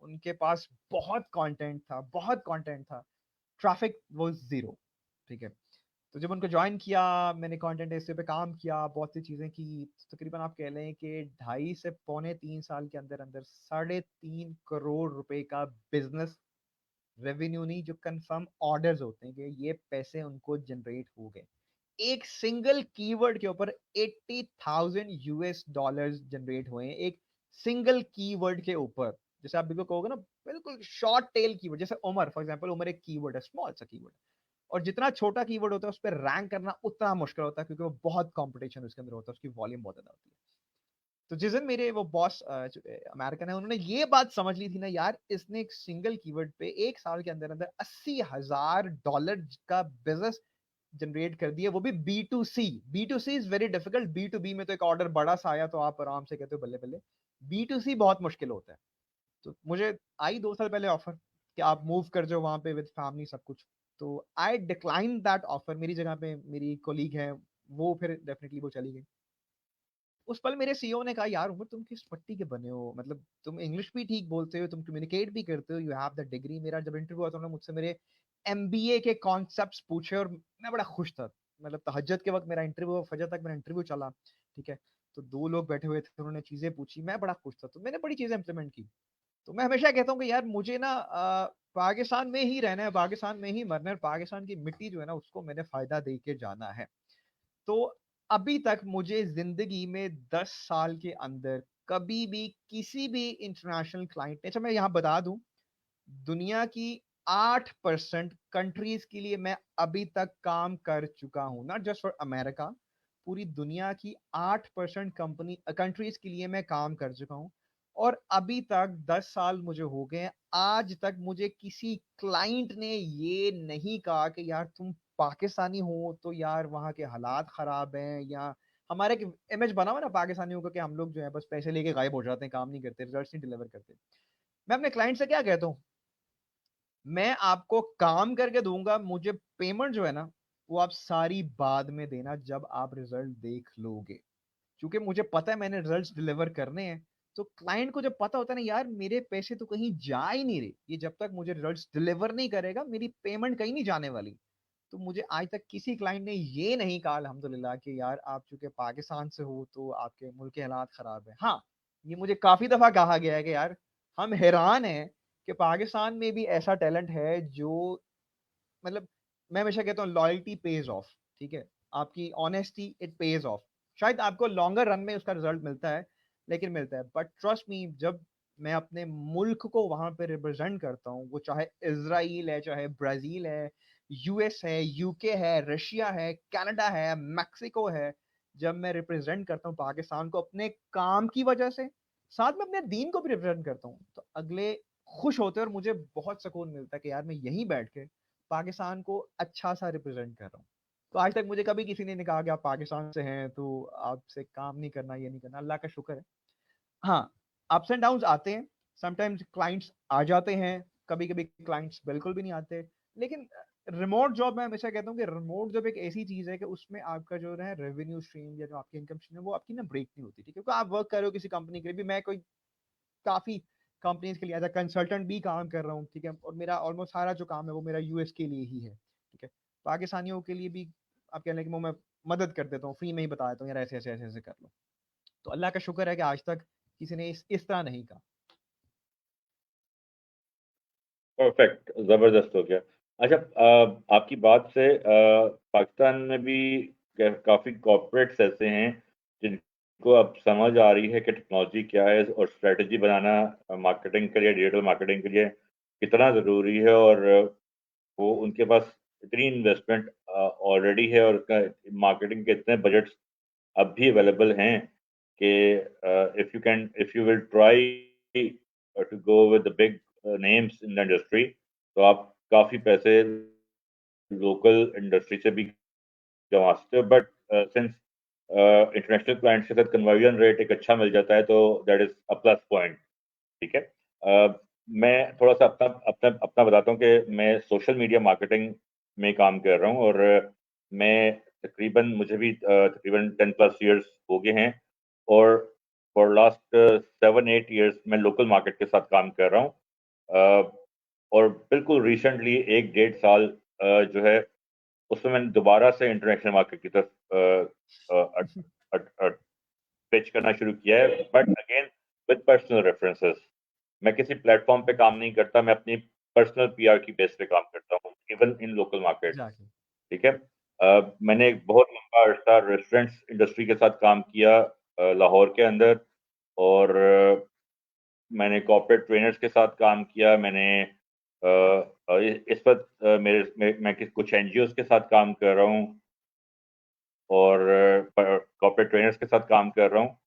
उनके पास बहुत कंटेंट था, ट्रैफिक वाज़ ज़ीरो, ठीक है? तो जब उनको जॉइन किया, मैंने कंटेंट ऐसे पे काम किया, बहुत सी चीज़ें की, तकरीबन आप कह लें कि ढाई से पौने 3 साल के अंदर-अंदर साढ़े 3 करोड़ रुपए का बिज़नेस रेवेन्यू, नहीं जो कंफर्म ऑर्डर्स होते हैं कि ये पैसे उनको जनरेट हो गए। एक सिंगल कीवर्ड के ऊपर 80,000 यूएस डॉलर्स जनरेट हुए हैं, एक सिंगल कीवर्ड के ऊपर। जैसे आप बिल्कुल कहोगे ना, बिल्कुल शॉर्ट टेल कीवर्ड, जैसे उमर, फॉर एग्जांपल उमर एक कीवर्ड है, स्मॉल सा कीवर्ड, और जितना छोटा कीवर्ड होता है उस पर रैंक करना उतना मुश्किल होता है, क्योंकि वो बहुत कंपटीशन उसके अंदर होता है, उसकी वॉल्यूम बहुत ज्यादा होती है। तो जिस दिन मेरे वो बॉस अमेरिकन है, उन्होंने ये बात समझ ली थी ना यार, इसने एक सिंगल कीवर्ड पे एक साल के अंदर अंदर $80,000 का बिजनेस जनरेट कर दिया, वो भी B to C is very difficult, B to B में तो एक ऑर्डर बड़ा सा आया तो आप आराम से कहते हो बल्ले बल्ले, बी टू सी बहुत मुश्किल होता है। तो मुझे आई 2 साल पहले ऑफर कि आप मूव कर जाओ वहां पे विद फैमिली सब कुछ, तो आई डिक्लाइन दैट ऑफर। मेरी जगह पे मेरी कोलीग है, वो फिर डेफिनेटली वो चली गई। उस पल मेरे सीईओ ने कहा, यार उमर तुम किस पट्टी के बने हो, मतलब तुम इंग्लिश भी ठीक बोलते हो, तुम कम्युनिकेट भी करते हो, यू हैव द डिग्री। मेरा जब इंटरव्यू हुआ तो उन्होंने मुझसे मेरे एमबीए के कॉन्सेप्ट्स पूछे और मैं बड़ा खुश था। मतलब तहज्जुद के वक्त मेरा इंटरव्यू, फजर तक मेरा इंटरव्यू चला, ठीक है? तो 2 लोग बैठे हुए थे, उन्होंने चीजें पूछी, मैं बड़ा खुश था, तो मैंने बड़ी चीजें इंप्लीमेंट की। तो मैं हमेशा कहता हूँ कि यार मुझे ना पाकिस्तान में ही रहना है, पाकिस्तान में ही मरना है, पाकिस्तान की मिट्टी जो है ना उसको मैंने फायदा दे के जाना है। तो अभी तक मुझे जिंदगी में 10 साल के अंदर कभी भी किसी भी इंटरनेशनल क्लाइंट ने, अच्छा मैं यहाँ बता दूं, दुनिया की 8% कंट्रीज के लिए मैं अभी तक काम कर चुका हूं, नॉट जस्ट फॉर अमेरिका, पूरी दुनिया की 8% कंपनी कंट्रीज के लिए मैं काम कर चुका हूं। और अभी तक 10 साल मुझे हो गए हैं, आज तक मुझे किसी क्लाइंट ने ये नहीं कहा कि यार तुम पाकिस्तानी हो तो यार वहाँ के हालात खराब हैं, या हमारे एक इमेज बना हुआ ना पाकिस्तानियों का कि हम लोग जो है बस पैसे लेके गायब हो जाते हैं, काम नहीं करते, रिजल्ट्स नहीं डिलीवर करते। मैं अपने क्लाइंट से क्या कहता हूँ, मैं आपको काम करके दूंगा, मुझे पेमेंट जो है ना वो आप सारी बाद में देना जब आप रिजल्ट देख लोगे, क्योंकि मुझे पता है मैंने रिजल्ट्स डिलीवर करने हैं। तो क्लाइंट को जब पता होता है ना यार मेरे पैसे तो कहीं जा ही नहीं रहे, ये जब तक मुझे रिजल्ट्स डिलीवर नहीं करेगा मेरी पेमेंट कहीं नहीं जाने वाली। तो मुझे आज तक किसी क्लाइंट ने ये नहीं कहा अल्हम्दुलिल्लाह कि यार आप चूंकि पाकिस्तान से हो तो आपके मुल्क के हालात खराब है। हाँ, ये मुझे काफी दफा कहा गया है कि यार हम हैरान हैं कि पाकिस्तान में भी ऐसा टैलेंट है जो, मतलब मैं हमेशा कहता हूँ लॉयल्टी पेज ऑफ, ठीक है? आपकी ऑनेस्टी इट पेज ऑफ। शायद आपको लॉन्गर रन में उसका रिजल्ट मिलता है, लेकिन मिलता है। बट ट्रस्ट मी, जब मैं अपने मुल्क को वहां पे रिप्रेजेंट करता हूँ, वो चाहे इसराइल है, चाहे ब्राजील है, यूएस है, यूके है, रशिया है, कनाडा है, मैक्सिको है, जब मैं रिप्रेजेंट करता हूँ पाकिस्तान को अपने काम की वजह से, साथ में अपने दीन को भी रिप्रेजेंट करता हूँ, तो अगले खुश होते हैं और मुझे बहुत सुकून मिलता है कि यार मैं यहीं बैठ के पाकिस्तान को अच्छा सा रिप्रेजेंट कर रहा हूँ। तो आज तक मुझे कभी किसी ने नहीं कहा कि आप पाकिस्तान से हैं तो आपसे काम नहीं करना, ये नहीं करना, अल्लाह का शुक्र है। हाँ, अप्स एंड डाउन्स आते हैं, समटाइम्स क्लाइंट्स आ जाते हैं, कभी कभी क्लाइंट्स बिल्कुल भी नहीं आते। लेकिन रिमोट जॉब, मैं हमेशा कहता हूँ कि रिमोट जॉब एक ऐसी चीज है कि उसमें आपका जो है रेवेन्यू स्ट्रीम या जो आपकी इनकम स्ट्रीम है वो आपकी ना ब्रेक नहीं होती, ठीक है? क्योंकि आप वर्क कर रहे हो किसी कंपनी के लिए भी, मैं कोई काफी कंपनीज के लिए एज अ कंसल्टेंट भी काम कर रहा हूँ, ठीक है? और मेरा ऑलमोस्ट सारा जो काम है वो मेरा यूएस के लिए ही है, ठीक है? पाकिस्तानियों के लिए भी आप कह लें कि वो मैं मदद कर देता हूँ, फ्री में ही बता देता हूँ यार ऐसे ऐसे ऐसे ऐसे कर लो। तो अल्लाह का शुक्र है कि आज तक किसी ने इस तरह नहीं कहा। परफेक्ट, जबरदस्त हो गया। अच्छा, आपकी बात से पाकिस्तान में भी काफी कॉर्पोरेट्स ऐसे हैं जिनको अब समझ आ रही है कि टेक्नोलॉजी क्या है और स्ट्रेटजी बनाना मार्केटिंग के लिए, डिजिटल मार्केटिंग के लिए कितना ज़रूरी है, और वो उनके पास इतनी इन्वेस्टमेंट ऑलरेडी है और मार्केटिंग के इतने बजट्स अब भी अवेलेबल हैं कि if you will try to go with the big names in the industry, तो आप काफी पैसे लोकल इंडस्ट्री से भी कमा सकते हो। बट सिंस इंटरनेशनल क्लाइंट्स के साथ कन्वर्जन रेट एक अच्छा मिल जाता है, तो that is a plus point. ठीक है। मैं थोड़ा सा अपना अपना अपना बताता हूँ कि मैं सोशल मीडिया मार्केटिंग में काम कर रहा हूँ, और मैं तकरीबन मुझे भी तकरीबन 10+ ईयर्स हो गए हैं। और फॉर लास्ट 7-8 ईयर्स मैं लोकल मार्केट के साथ काम कर रहा हूँ, और बिल्कुल रिसेंटली 1-1.5 साल जो है उसमें मैंने दोबारा से इंटरनेशनल मार्केट की तरफ पिच करना शुरू किया है, but again with personal references. मैं किसी प्लेटफॉर्म पे काम नहीं करता, मैं अपनी पर्सनल पीआर की बेस पे काम करता हूँ, even in local market. Exactly. ठीक है। मैंने एक बहुत लंबा अर्सा रेस्टोरेंट्स इंडस्ट्री के साथ काम किया लाहौर के अंदर, और मैंने कॉर्पोरेट ट्रेनर्स के साथ काम किया। मैंने इस वक्त मैं कुछ एनजीओ के साथ काम कर रहा हूँ, और कॉर्पोरेट ट्रेनर्स के साथ काम कर रहा हूँ।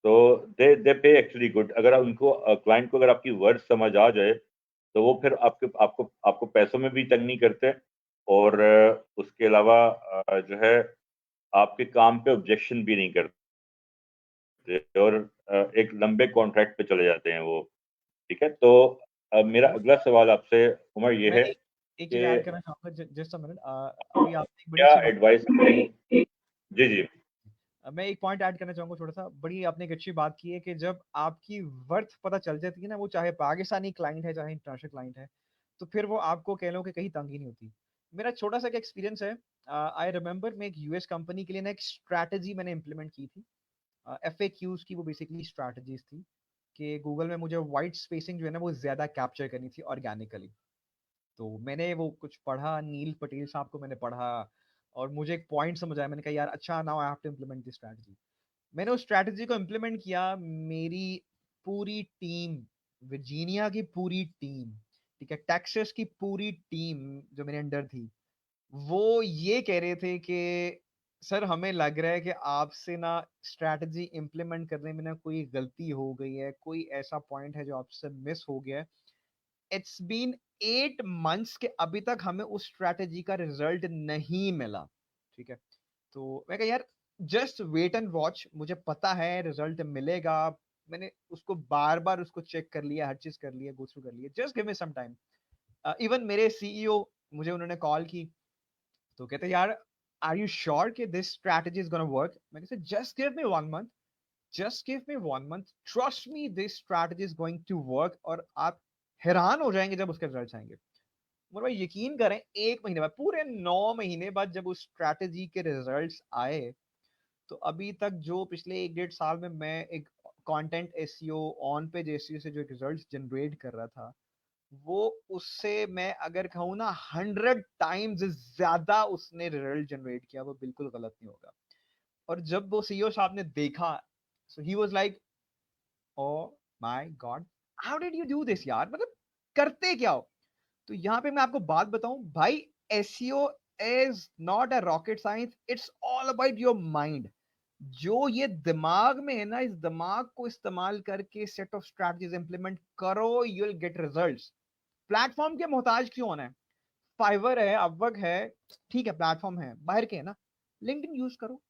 तो दे पे एक्चुअली गुड। अगर उनको क्लाइंट को अगर आपकी वर्ड समझ आ जाए, तो वो फिर आपके आपको आपको पैसों में भी तंग नहीं करते, और उसके अलावा जो है आपके काम पे ऑब्जेक्शन भी नहीं करते, और एक लंबे कॉन्ट्रैक्ट पे चले जाते हैं वो। ठीक है। तो मेरा उमर, अगला सवाल आपसे उमर ये मैं है एक चीज ऐड कि करना चाहूंगा, जस्ट अ मिनट। अभी आपने एक बड़ी क्या अच्छी बात। एडवाइस करेंगे? जी जी। मैं एक पॉइंट ऐड करना चाहूंगा छोटा सा। बड़ी आपने एक अच्छी बात की है कि जब आपकी वर्थ पता चल जाती है ना, वो चाहे पाकिस्तानी क्लाइंट है चाहे इंटरनेशनल क्लाइंट है, तो फिर वो आपको कह लो कि कहीं तंग ही नहीं होती। मेरा छोटा सा एक एक्सपीरियंस है। आई रिमेम्बर, मैं एक यूएस कंपनी के लिए ना एक स्ट्रैटेजी मैंने इंप्लीमेंट की थी। FAQs की वो बेसिकली स्ट्रैटेजीज थी कि गूगल में मुझे वाइट स्पेसिंग जो है ना वो ज्यादा कैप्चर करनी थी ऑर्गेनिकली। तो मैंने वो कुछ पढ़ा, नील पटेल साहब को मैंने पढ़ा, और मुझे एक पॉइंट समझ आया। मैंने कहा यार अच्छा, now I have to implement this strategy. मैंने उस स्ट्रैटेजी को इम्प्लीमेंट किया। मेरी पूरी टीम, वर्जीनिया की पूरी टीम, ठीक है, टेक्सास की पूरी टीम जो मेरे अंडर थी, वो ये कह रहे थे कि सर हमें लग रहा है कि आपसे ना स्ट्रैटेजी इम्प्लीमेंट करने में ना कोई गलती हो गई है, कोई ऐसा पॉइंट है जो आपसे मिस हो गया है। इट्स बीन 8 मंथ्स के अभी तक हमें उस स्ट्रैटेजी का रिजल्ट नहीं मिला। ठीक है। तो मैं कहा यार जस्ट वेट एंड वॉच, मुझे पता है रिजल्ट मिलेगा। मैंने उसको बार बार उसको चेक कर लिया, हर चीज कर लिया, गो थ्रू कर लिया। Just give me some time. Even मेरे सीईओ, मुझे उन्होंने कॉल की तो कहते यार आर यू श्योर कि this strategy is gonna work. मैंने कहा just give me 1 month, just give me 1 month, trust me this strategy is going to work. और आप हैरान हो जाएंगे जब उसके रिजल्ट आएंगे। मतलब भाई यकीन करें, 1 महीने बाद, पूरे 9 महीने बाद जब उस स्ट्रैटेजी के रिजल्ट्स आए, तो अभी तक जो पिछले 1-1.5 साल में मैं एक content SEO, on page SEO से जो रिजल्ट्स जनरेट कर रहा था, वो उससे मैं अगर कहूँ ना 100 टाइम्स ज्यादा उसने रिजल्ट जनरेट किया। वो बिल्कुल गलत नहीं होगा। और जब वो सीईओ साहब ने देखा, so he was like oh my god, how did you do this यार, मतलब करते क्या हो। तो यहाँ पे मैं आपको बात बताऊं भाई, SEO is not a rocket science, it's all about your mind. जो ये दिमाग में है ना, इस दिमाग को इस्तेमाल करके सेट ऑफ स्ट्रैटेजीज इंप्लीमेंट करो, you will get results. Platform के मोहताज क्यों होना है? फाइवर है, अपवर्क है, ठीक है, प्लेटफॉर्म है, बाहर के है ना। लिंक्डइन यूज करो,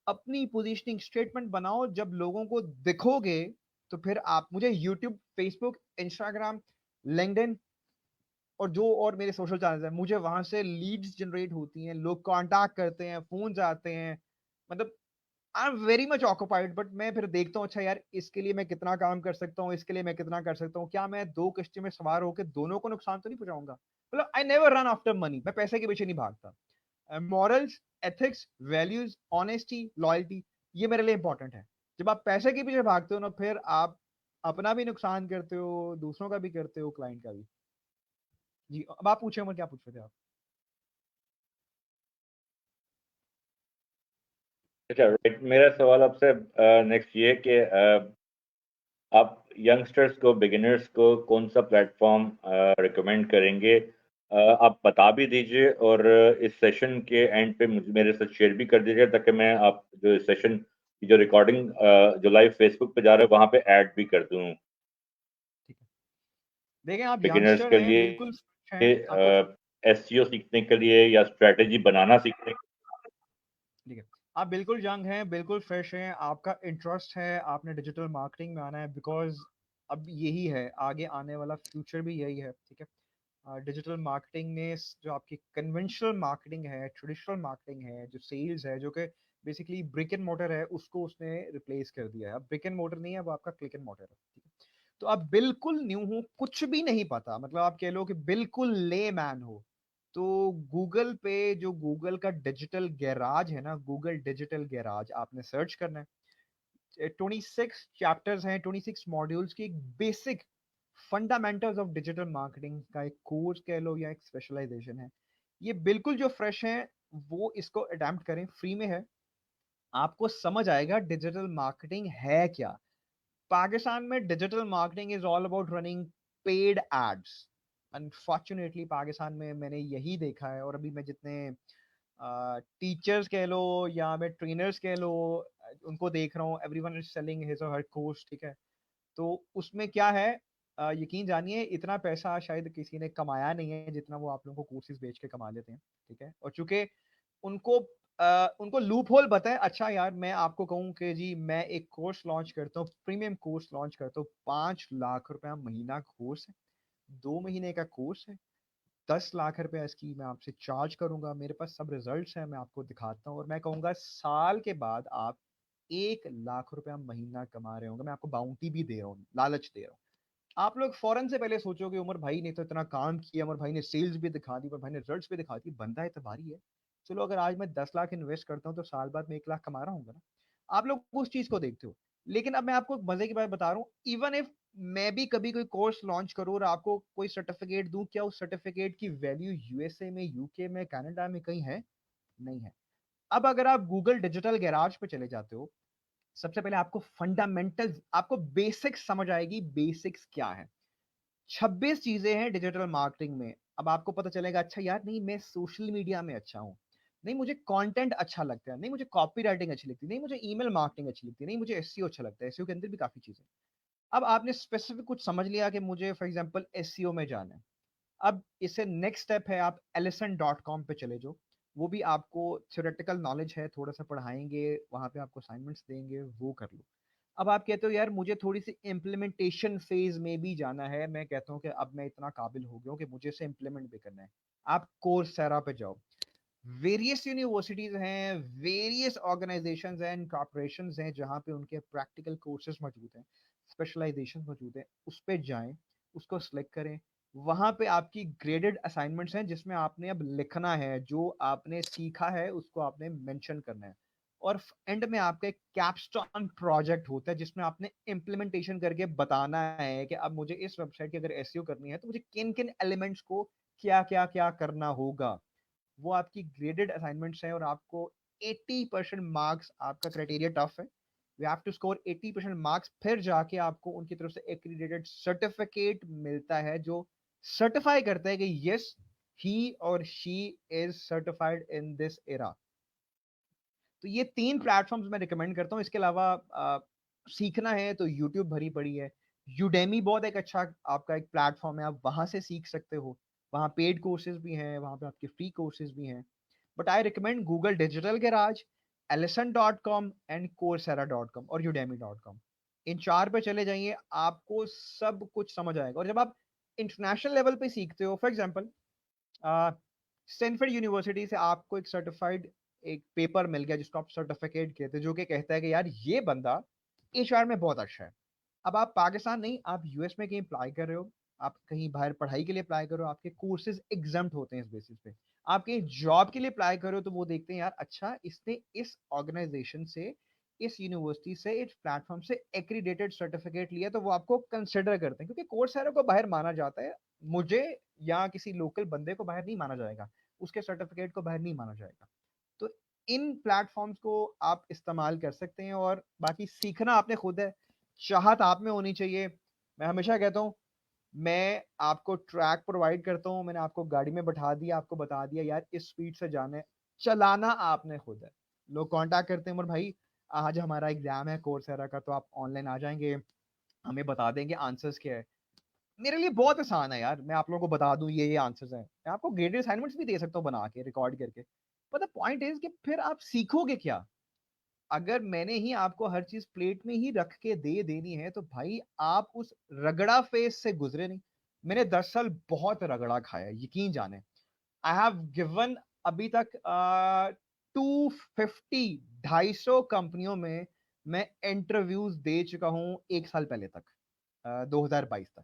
अपनी पोजीशनिंग स्टेटमेंट बनाओ, जब लोगों को दिखोगे तो फिर आप मुझे यूट्यूब, फेसबुक, इंस्टाग्राम, लिंक्डइन और जो और मेरे सोशल चैनल्स हैं, मुझे वहां से लीड्स जनरेट होती हैं, लोग कांटेक्ट करते हैं, फोन आते हैं। मतलब I am very much occupied, but मैं फिर देखता हूँ अच्छा यार इसके लिए मैं कितना काम कर सकता हूँ, इसके लिए मैं कितना कर सकता हूँ, क्या मैं दो किश्ती में सवार होकर दोनों को नुकसान तो नहीं पहुंचाऊंगा। मतलब I never run after money, मैं पैसे के पीछे नहीं भागता। Morals, ethics, values, honesty, loyalty, ये मेरे लिए इंपॉर्टेंट है। जब आप पैसे के पीछे भागते हो ना, फिर आप अपना भी नुकसान करते हो, दूसरों का भी करते हो, क्लाइंट का भी। जी, अब आप पूछे उमर, क्या पूछ रहे थे आप? अच्छा, राइट। मेरा सवाल आपसे नेक्स्ट ये कि आप यंगस्टर्स को, बिगिनर्स को कौन सा प्लेटफॉर्म रिकमेंड करेंगे? आप बता भी दीजिए, और इस सेशन के एंड पे मुझे मेरे साथ शेयर भी कर दीजिए, ताकि मैं आप जो सेशन की जो रिकॉर्डिंग जो लाइव फेसबुक पे जा रहा है वहां पे ऐड भी कर दूं। ठीक है। देखें आप बिगिनर्स यंगस्टर के हैं, बिल्कुल fresh हैं, आपको। लिए, एसईओ सीखने के लिए या स्ट्रेटेजी बनाना सीखने के ठीक है, आप बिल्कुल यंग हैं, बिल्कुल फ्रेश हैं, आपका इंटरेस्ट है, आपने डिजिटल मार्केटिंग में आना है, बिकॉज अब यही है आगे आने वाला, फ्यूचर भी यही है। ठीक है। डिजिटल मार्केटिंग ने जो आपकी कन्वेंशनल मार्केटिंग है, ट्रेडिशनल मार्केटिंग है, जो सेल्स है, जो कि बेसिकली ब्रिक एंड मोटर है उसको उसने रिप्लेस कर दिया है। अब ब्रिक एंड मोटर नहीं है, वो आपका क्लिक एंड मोटर है, ठीक है। तो आप बिल्कुल न्यू हो, कुछ भी नहीं पता, मतलब आप कह लो कि बिल्कुल ले मैन हो, तो गूगल पे जो गूगल का डिजिटल गैराज है ना, गूगल डिजिटल गैराज आपने सर्च करना है। 26 चैप्टर्स हैं, 26 मॉड्यूल्स की एक basic fundamentals of digital marketing का एक कोर्स कह लो या एक स्पेशलाइजेशन है। ये बिल्कुल जो फ्रेश है वो इसको अडेप्ट करें, फ्री में है। आपको समझ आएगा डिजिटल मार्केटिंग है क्या। पाकिस्तान में digital marketing is all about running paid ads. Unfortunately Pakistan में मैंने यही देखा है, और अभी मैं जितने टीचर्स कह लो या मैं ट्रेनर्स कह लो उनको देख रहा हूँ, एवरीवन इज सेलिंग हिज और हर कोर्स, ठीक है। तो उसमें क्या है, यकीन जानिए इतना पैसा शायद किसी ने कमाया नहीं है जितना वो आप लोगों को कोर्सेज बेच के कमा लेते हैं, ठीक है। और चूंकि उनको उनको लूप होल पता है, अच्छा यार मैं आपको कहूँ कि जी मैं एक कोर्स लॉन्च करता हूँ, प्रीमियम कोर्स लॉन्च करता हूँ, 5 लाख रुपया महीना कोर्स है, 2 महीने का कोर्स है, 10 लाख रुपया इसकी मैं आपसे चार्ज करूंगा, मेरे पास सब रिजल्ट्स हैं, मैं आपको दिखाता हूँ, और मैं कहूँगा साल के बाद आप 1 लाख रुपया महीना कमा रहे होंगे। मैं आपको बाउंटी भी दे रहा हूँ, लालच दे रहा हूँ। आप लोग फौरन से पहले सोचोगे उमर भाई ने तो इतना काम किया, उमर भाई ने सेल्स भी दिखा दी, उमर भाई ने रिजल्ट्स भी दिखा दी, बंदा एतबारी है। चलो अगर आज मैं 10 लाख इन्वेस्ट करता हूँ तो साल बाद मैं 1 लाख कमा रहा हूँ ना। आप लोग उस चीज को देखते हो। लेकिन अब मैं आपको एक मजे की बात बता रहा हूँ, इवन इफ मैं भी कभी कोई कोर्स लॉन्च करूँ और आपको कोई सर्टिफिकेट दूं, क्या उस सर्टिफिकेट की वैल्यू यूएसए में, यूके में, कनाडा में कहीं है? नहीं है। अब अगर आप गूगल डिजिटल गैराज पे चले जाते हो, सबसे पहले आपको फंडामेंटल्स, आपको बेसिक्स समझ आएगी, बेसिक्स क्या है। 26 चीजें हैं डिजिटल मार्केटिंग में। अब आपको पता चलेगा अच्छा यार नहीं मैं सोशल मीडिया में अच्छा हूँ, नहीं मुझे कंटेंट अच्छा लगता है, नहीं मुझे कॉपी राइटिंग अच्छी लगती है, नहीं मुझे ईमेल मार्केटिंग अच्छी लगती है, नहीं मुझे एसईओ अच्छा लगता है, एसईओ के अंदर भी काफी चीजें। अब आपने स्पेसिफिक कुछ समझ लिया कि मुझे फॉर एग्जांपल एसईओ में जाना है। अब इससे नेक्स्ट स्टेप है, आप ellison.com पे चले जाओ। वो भी आपको थ्योरेटिकल नॉलेज है, थोड़ा सा पढ़ाएंगे, वहां पे आपको असाइनमेंट्स देंगे, वो कर लो। अब आप कहते हो यार मुझे थोड़ी सी इम्प्लीमेंटेशन फेज में भी जाना है, मैं कहता हूँ कि अब मैं इतना काबिल हो गया हूँ कि मुझे इसे इम्प्लीमेंट भी करना है। आप कोर्सेरा पे जाओ। वेरियस यूनिवर्सिटीज हैं, वेरियस ऑर्गेनाइजेशंस हैं, कॉर्पोरेशंस हैं जहाँ पे उनके प्रैक्टिकल कोर्सेज मौजूद हैं, स्पेशलाइजेशन मौजूद है, उस पे जाएं, उसको सिलेक्ट करें। वहां पे आपकी ग्रेडेड असाइनमेंट्स हैं जिसमें आपने अब लिखना है, जो आपने सीखा है उसको आपने मेंशन करना है। और एंड में आपका एक कैप्स्टोन प्रोजेक्ट होता है जिसमें आपने इम्प्लीमेंटेशन करके बताना है कि अब मुझे इस वेबसाइट की अगर एसईओ करनी है तो मुझे किन किन एलिमेंट्स को क्या क्या क्या करना होगा। वो आपकी ग्रेडेड असाइनमेंट्स हैं, और आपको 80% मार्क्स, आपका क्राइटेरिया टफ है, we have to score 80% marks, फिर जाके आपको उनकी तरफ से एक्रीडेटेड सर्टिफिकेट मिलता है जो सर्टिफाई करता है कि यस ही और she is certified in this era. तो ये 3 प्लेटफॉर्म्स मैं रिकमेंड करता हूँ। इसके अलावा सीखना है तो यूट्यूब भरी पड़ी है। यूडेमी बहुत एक अच्छा आपका एक प्लेटफॉर्म है, आप वहां से सीख सकते हो। वहाँ पेड कोर्सेज भी हैं, वहाँ पे आपके फ्री कोर्सेज भी हैं। But I recommend Google digital garage, ellison.com and coursera.com और udemy.com। इन 4 पे चले जाइए, आपको सब कुछ समझ आएगा। और जब आप इंटरनेशनल लेवल पे सीखते हो, फॉर एग्जांपल स्टैनफोर्ड यूनिवर्सिटी से आपको एक सर्टिफाइड एक पेपर मिल गया जिसको आप सर्टिफिकेट कहते हैं, जो कि कहता है कि यार ये बंदा एचआर में बहुत अच्छा है। अब आप पाकिस्तान नहीं, आप यूएस में कहीं अप्लाई कर रहे हो, आप कहीं बाहर पढ़ाई के लिए अप्लाई कर रहे हो, आपके कोर्सेज एग्जाम्प्ट होते हैं इस बेसिस पे। आप कहीं जॉब के लिए अप्लाई कर रहे हो तो वो देखते हैं यार अच्छा इसने इस ऑर्गेनाइजेशन से, इस यूनिवर्सिटी से, इस प्लेटफॉर्म से एक्रीडेटेड सर्टिफिकेट लिया, तो वो आपको कंसिडर करते हैं, क्योंकि कोर्सेरा को बाहर माना जाता है। मुझे या किसी लोकल बंदे को बाहर नहीं माना जाएगा, उसके सर्टिफिकेट को बाहर नहीं माना जाएगा। तो इन प्लेटफॉर्म्स को आप इस्तेमाल कर सकते हैं, और बाकी सीखना आपने खुद है, चाहत आप में होनी चाहिए। मैं हमेशा कहता हूँ मैं आपको ट्रैक प्रोवाइड करता हूँ, मैंने आपको गाड़ी में बैठा दिया, आपको बता दिया यार इस स्पीड से जाना है, चलाना आपने खुद है। लोग कांटेक्ट करते हैं और भाई आज हमारा एग्जाम है कोर्सेरा का, तो आप ऑनलाइन आ जाएंगे, हमें बता देंगे आंसर्स क्या है। मेरे लिए बहुत आसान है यार, मैं आप लोगों को बता दूं ये आंसर्स हैं, मैं आपको ग्रेडेड असाइनमेंट्स भी दे सकता हूँ बना के, रिकॉर्ड करके। बट द पॉइंट इज कि फिर आप सीखोगे क्या? अगर मैंने ही आपको हर चीज प्लेट में ही रख के दे देनी है तो भाई आप उस रगड़ा फेज से गुजरे नहीं। मैंने 10 साल बहुत रगड़ा खाया, यकीन जाने। आई हैव गिवन अभी तक 250 250 कंपनियों में मैं इंटरव्यूज दे चुका हूं 1 साल पहले तक, 2022 तक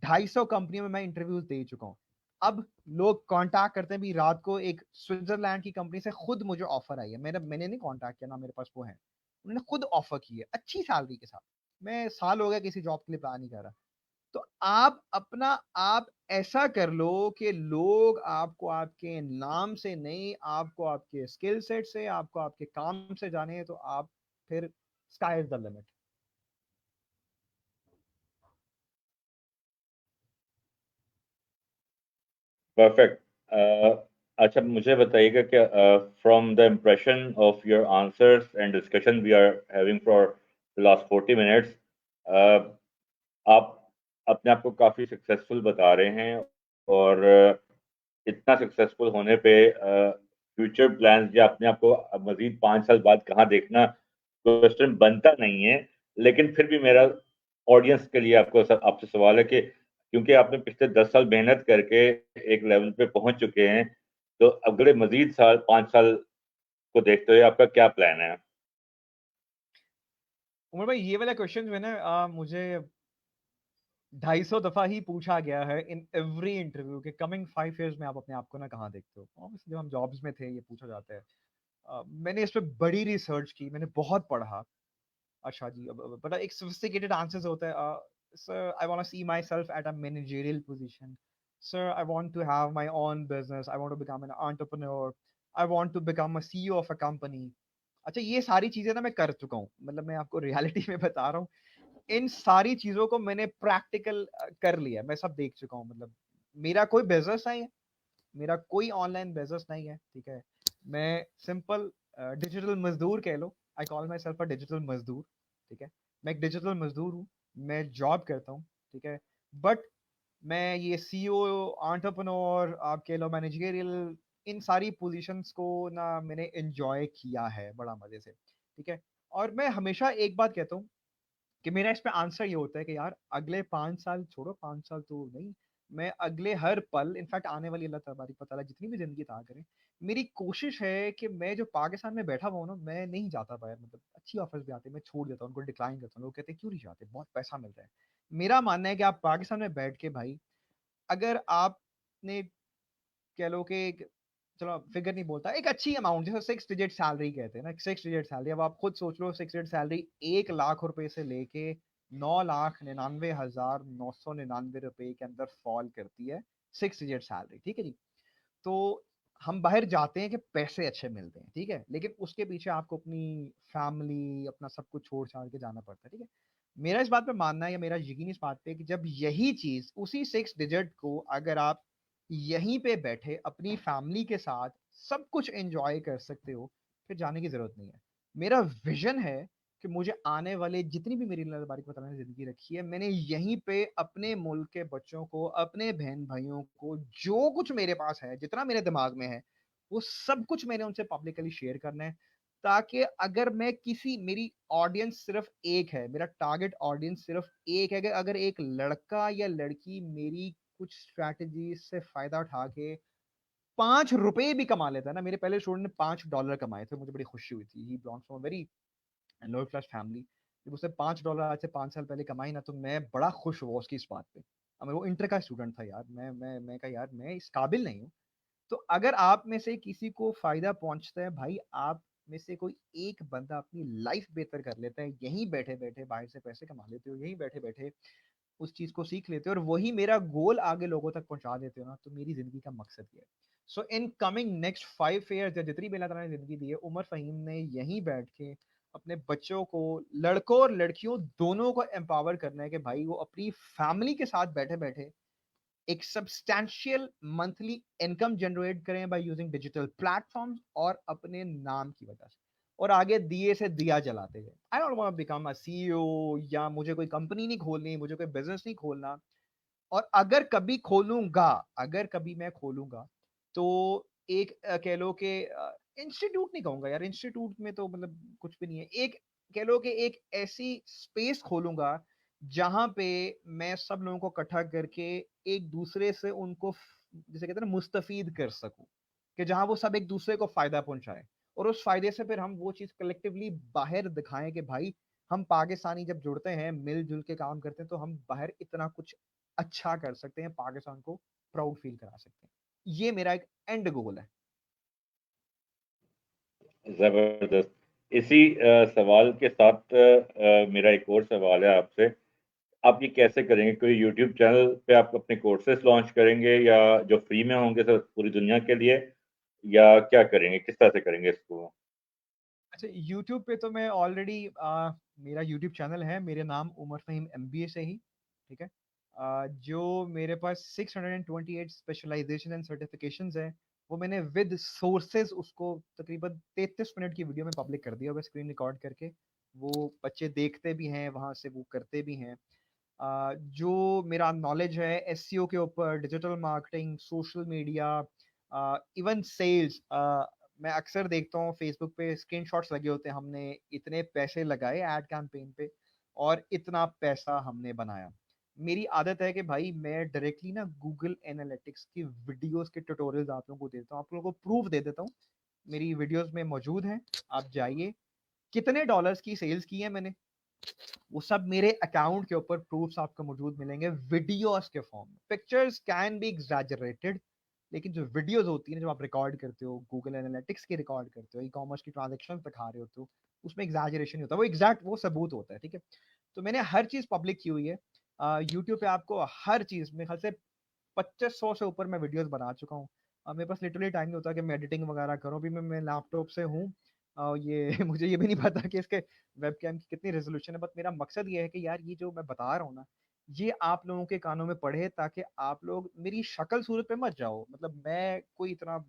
250 कंपनियों में मैं इंटरव्यूज दे चुका हूं। अब लोग कांटेक्ट करते हैं भी, रात को एक स्विट्जरलैंड की कंपनी से खुद मुझे ऑफर आई है, मैंने नहीं कांटेक्ट किया ना, मेरे पास वो है, उन्होंने खुद ऑफर की है अच्छी सैलरी के साथ। मैं साल हो गया किसी जॉब के लिए अप्लाई नहीं कर रहा। तो आप ऐसा कर लो कि लोग आपको आपके नाम से नहीं, आपको आपके स्किल सेट से, आपको आपके काम से जाने, तो आप फिर sky is the limit. Perfect. अच्छा, मुझे बताइएगा कि from the impression of your answers and discussion we are having for the last 40 minutes, आप अपने आप को काफ़ी सक्सेसफुल बता रहे हैं, और इतना सक्सेसफुल होने पे फ्यूचर प्लान्स या अपने आप को मजीद 5 साल बाद कहाँ देखना, क्वेश्चन बनता नहीं है। लेकिन फिर भी मेरा ऑडियंस के लिए आपसे सवाल है कि क्योंकि आपने पिछले 10 साल मेहनत करके एक लेवल पे पहुंच चुके हैं, तो अगले मजीद 5 साल को देखते हुए आपका क्या प्लान है? उमर भाई, ये वाला क्वेश्चन जो है ना, मुझे 250 दफा ही पूछा गया है इन एवरी इंटरव्यू के कमिंग 5 इयर्स में आप अपने आप को ना कहाँ देखते हो। ऑब्वियसली जब हम जॉब्स में थे ये पूछा जाता है। मैंने इस पे बड़ी रिसर्च की, मैंने बहुत पढ़ा। अच्छा जी, अब बड़ा एक सोफिस्टिकेटेड आंसर्स होता है। Sir, I want to see myself at a managerial position. Sir, I want to have my own business, I want to become an entrepreneur, I want to become a CEO of a company. अच्छा, ये सारी चीजें ना मैं कर चुका हूँ, मतलब मैं आपको रियलिटी में बता रहा हूँ। इन सारी चीजों को मैंने प्रैक्टिकल कर लिया, मैं सब देख चुका हूँ। मतलब मेरा कोई बिजनेस नहीं है, मेरा कोई ऑनलाइन बिजनेस नहीं है, ठीक है। मैं सिंपल डिजिटल मजदूर कह लो, I call myself a digital मजदूर, ठीक है। मैं एक डिजिटल मजदूर हूँ, मैं जॉब करता हूँ, ठीक है। बट मैं ये सीईओ, एंटरप्रेन्योर, आप कह लो मैनेजरियल, इन सारी पोजीशंस को ना मैंने एंजॉय किया है बड़ा मजे से, ठीक है। और मैं हमेशा एक बात कहता हूँ कि मेरा इस पे आंसर ये होता है कि यार अगले 5 साल छोड़ो, 5 साल तो नहीं, मैं अगले हर पल, इनफैक्ट आने वाली अल्लाह तबारिक व तआला जितनी भी जिंदगी अता करे, मेरी कोशिश है कि मैं जो पाकिस्तान में बैठा हुआ हूं ना, मैं नहीं जाता बाहर। मतलब अच्छी ऑफर्स भी आते हैं, मैं छोड़ देता हूँ उनको, डिक्लाइन करता हूँ। लोग कहते हैं क्यों नहीं जाते, बहुत पैसा मिल रहा है। मेरा मानना है कि आप पाकिस्तान में बैठ के भाई, अगर आपने कह लो कि चलो फिगर नहीं बोलता, एक अच्छी अमाउंट, जैसे 6 डिजिट सैलरी कहते हैं ना, 6 डिजिट सैलरी, अब आप खुद सोच लो 6 डिजिट सैलरी 1 लाख रुपए से लेके 9,99,999 रुपए के अंदर फॉल करती है 6 डिजिट सैलरी, ठीक है जी। तो हम बाहर जाते हैं कि पैसे अच्छे मिलते हैं, ठीक है, लेकिन उसके पीछे आपको अपनी फैमिली, अपना सब कुछ छोड़ छाड़ के जाना पड़ता है, ठीक है। मेरा इस बात पे मानना है, या मेरा यकीन इस बात पे कि जब यही चीज, उसी 6 डिजिट को अगर आप यहीं पे बैठे अपनी फैमिली के साथ सब कुछ एंजॉय कर सकते हो, फिर जाने की जरूरत नहीं है। मेरा विजन है कि मुझे आने वाले जितनी भी मेरी अल्लाह तबारिक व तआला ने जिंदगी रखी है, मैंने यहीं पे अपने मुल्क के बच्चों को, अपने बहन भाइयों को, जो कुछ मेरे पास है, जितना मेरे दिमाग में है, वो सब कुछ मैंने उनसे पब्लिकली शेयर करना है। ताकि अगर मैं किसी, मेरी ऑडियंस सिर्फ एक है, मेरा टारगेट ऑडियंस सिर्फ एक है, कि अगर एक लड़का या लड़की मेरी कुछ स्ट्रैटेजी से फायदा उठा के 5 रुपए भी कमा लेता है ना, मेरे पहले स्टूडेंट ने $5 कमाए थे, मुझे बड़ी खुशी हुई थी। He belongs from very lower class family. जब उसने $5 आज से 5 साल पहले कमाई ना, तो मैं बड़ा खुश हुआ उसकी इस बात पे। अब वो इंटर का स्टूडेंट था यार, मैं कहा यार मैं इस काबिल नहीं हूँ। तो अगर आप में से किसी को फायदा पहुंचता है भाई, आप में से कोई एक बंदा अपनी लाइफ बेहतर कर लेता है, यहीं बैठे बैठे बाहर से पैसे कमा लेते हो, यहीं बैठे बैठे उस चीज को सीख लेते हो, और वही मेरा गोल आगे लोगों तक पहुंचा देते हो ना, तो मेरी जिंदगी का मकसद ये है। सो इन कमिंग नेक्स्ट 5 ईयर्स, या जितनी भी अल्लाह ताला ने जिंदगी दी है, उमर फहीम ने यहीं बैठ के अपने बच्चों को, लड़कों और लड़कियों दोनों को एम्पावर करना है कि भाई वो अपनी फैमिली के साथ बैठे बैठे एक सब्सटैंशियल मंथली इनकम जनरेट करें बाय यूजिंग डिजिटल प्लेटफॉर्म्स, और अपने नाम की वजह से, और आगे दिए से दिया जलाते गए। I don't want to become a CEO, या मुझे कोई कंपनी नहीं खोलनी, मुझे कोई बिजनेस नहीं खोलना। और अगर कभी खोलूंगा, अगर कभी मैं खोलूंगा, तो एक कह लो कि इंस्टीट्यूट नहीं कहूंगा यार, इंस्टीट्यूट में तो मतलब कुछ भी नहीं है। एक कह लो कि एक ऐसी स्पेस खोलूंगा जहां पे मैं सब लोगों को इकट्ठा करके एक दूसरे से उनको जैसे कहते हैं ना, मुस्तफीद कर सकूं, कि जहां वो सब एक दूसरे को फायदा पहुंचाए। और उस फायदे से फिर हम वो चीज़ कलेक्टिवली बाहर दिखाएं कि भाई हम पाकिस्तानी जब जुड़ते हैं, मिलजुल के काम करते हैं, तो हम बाहर इतना कुछ अच्छा कर सकते हैं, पाकिस्तान को प्राउड फील करा सकते हैं। ये मेरा एक एंड गोल है। जबरदस्त। इसी सवाल के साथ मेरा एक और सवाल है आपसे। आप ये कैसे करेंगे? कोई यूट्यूब चैनल पे आप अपने कोर्सेज लॉन्च करेंगे, या जो फ्री में होंगे सर पूरी दुनिया के लिए, या क्या करेंगे, किस तरह से करेंगे इसको? अच्छा, यूट्यूब पे तो मैं ऑलरेडी, मेरा यूट्यूब चैनल है मेरे नाम उमर फ़हीम एमबीए से ही, ठीक है। जो मेरे पास 628 स्पेशलाइजेशन एंड सर्टिफिकेशंस हैं, वो मैंने विद सोर्सेज उसको तकरीबन 33 मिनट की वीडियो में पब्लिक कर दिया हुआ, स्क्रीन रिकॉर्ड करके। वो बच्चे देखते भी हैं, वहाँ से वो करते भी हैं। जो मेरा नॉलेज है एसईओ के ऊपर, digital marketing, social media, even sales, मैं अक्सर देखता हूँ फेसबुक पे स्क्रीनशॉट्स लगे होते हैं, हमने इतने पैसे लगाए ऐड कैंपेन पे और इतना पैसा हमने बनाया। मेरी आदत है कि भाई मैं डायरेक्टली ना गूगल एनालिटिक्स की वीडियोस के ट्यूटोरियल्स आप लोगों को देता हूँ, आप लोगों को प्रूफ दे देता हूँ, मेरी वीडियोस में मौजूद हैं। आप जाइए, कितने डॉलर्स की सेल्स की है मैंने, वो सब मेरे अकाउंट के ऊपर प्रूफ्स आपको मौजूद मिलेंगे वीडियोस के फॉर्म में। पिक्चर्स कैन बी एग्जैजरेटेड, लेकिन जो वीडियोस होती है, जो आप रिकॉर्ड करते हो, गूगल एनालिटिक्स की रिकॉर्ड करते हो, ई कॉमर्स की ट्रांजेक्शन दिखा रहे होते हो, उसमें एग्जैजरेशन नहीं होता, वो एग्जैक्ट वो सबूत होता है, ठीक है। तो मैंने हर चीज़ पब्लिक की हुई है। यूट्यूब पे आपको हर चीज़, मेरे ख्याल से 2500 से ऊपर मैं वीडियोस बना चुका हूँ। मेरे पास लिटरली टाइम नहीं होता कि मैं एडिटिंग वगैरह करूँ। अभी मैं लैपटॉप से हूँ, ये मुझे ये भी नहीं पता कि इसके वेबकैम की कितनी रेजोल्यूशन है, बट मेरा मकसद ये है कि यार ये जो मैं बता रहा हूँ ना, ये आप लोगों के कानों में पढ़े, ताकि आप लोग मेरी शक्ल सूरत पे मत जाओ। मतलब मैं कोई इतना,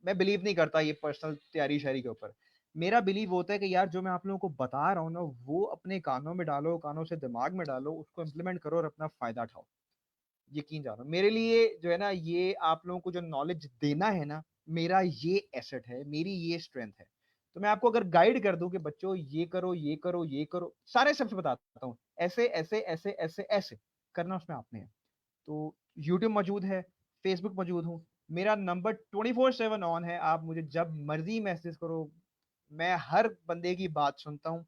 मैं बिलीव नहीं करता ये पर्सनल तैयारी शहरी के ऊपर। मेरा बिलीव होता है कि यार जो मैं आप लोगों को बता रहा हूँ ना, वो अपने कानों में डालो, कानों से दिमाग में डालो, उसको इम्प्लीमेंट करो और अपना फायदा उठाओ। यकीन जानो, मेरे लिए जो है ना, ये आप लोगों को जो नॉलेज देना है ना, मेरा ये एसेट है, मेरी ये स्ट्रेंथ है। तो मैं आपको अगर गाइड कर दूं कि बच्चों ये करो, ये करो, ये करो, सारे स्टेप्स बताता हूँ, ऐसे ऐसे ऐसे ऐसे ऐसे करना, उसमें आपने है। तो यूट्यूब मौजूद है, फेसबुक मौजूद हूँ, मेरा नंबर 24/7 ऑन है, आप मुझे जब मर्जी मैसेज करो। मैं हर बंदे की बात सुनता हूँ,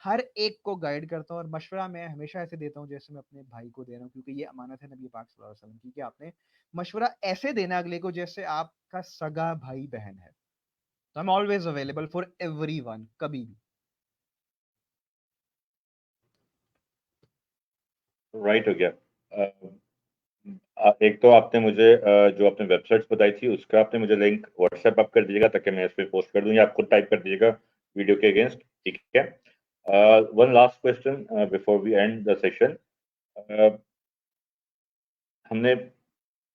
हर एक को गाइड करता हूँ, और मशवरा मैं हमेशा ऐसे देता हूँ जैसे मैं अपने भाई को दे रहा हूँ, क्योंकि ये अमानत है नबी पाक सल्लल्लाहु अलैहि वसल्लम की, कि आपने मशवरा ऐसे देना अगले को जैसे आपका सगा भाई बहन है। तो I am always available for everyone, कभी भी। राइट हो गया। एक तो आपने मुझे जो आपने वेबसाइट्स बताई थी उसका आपने मुझे लिंक व्हाट्सएप आप कर दीजिएगा, ताकि मैं इस पे पोस्ट कर दूं, या आप खुद टाइप कर दीजिएगा वीडियो के अगेंस्ट, ठीक है। One last question before we end the session. हमने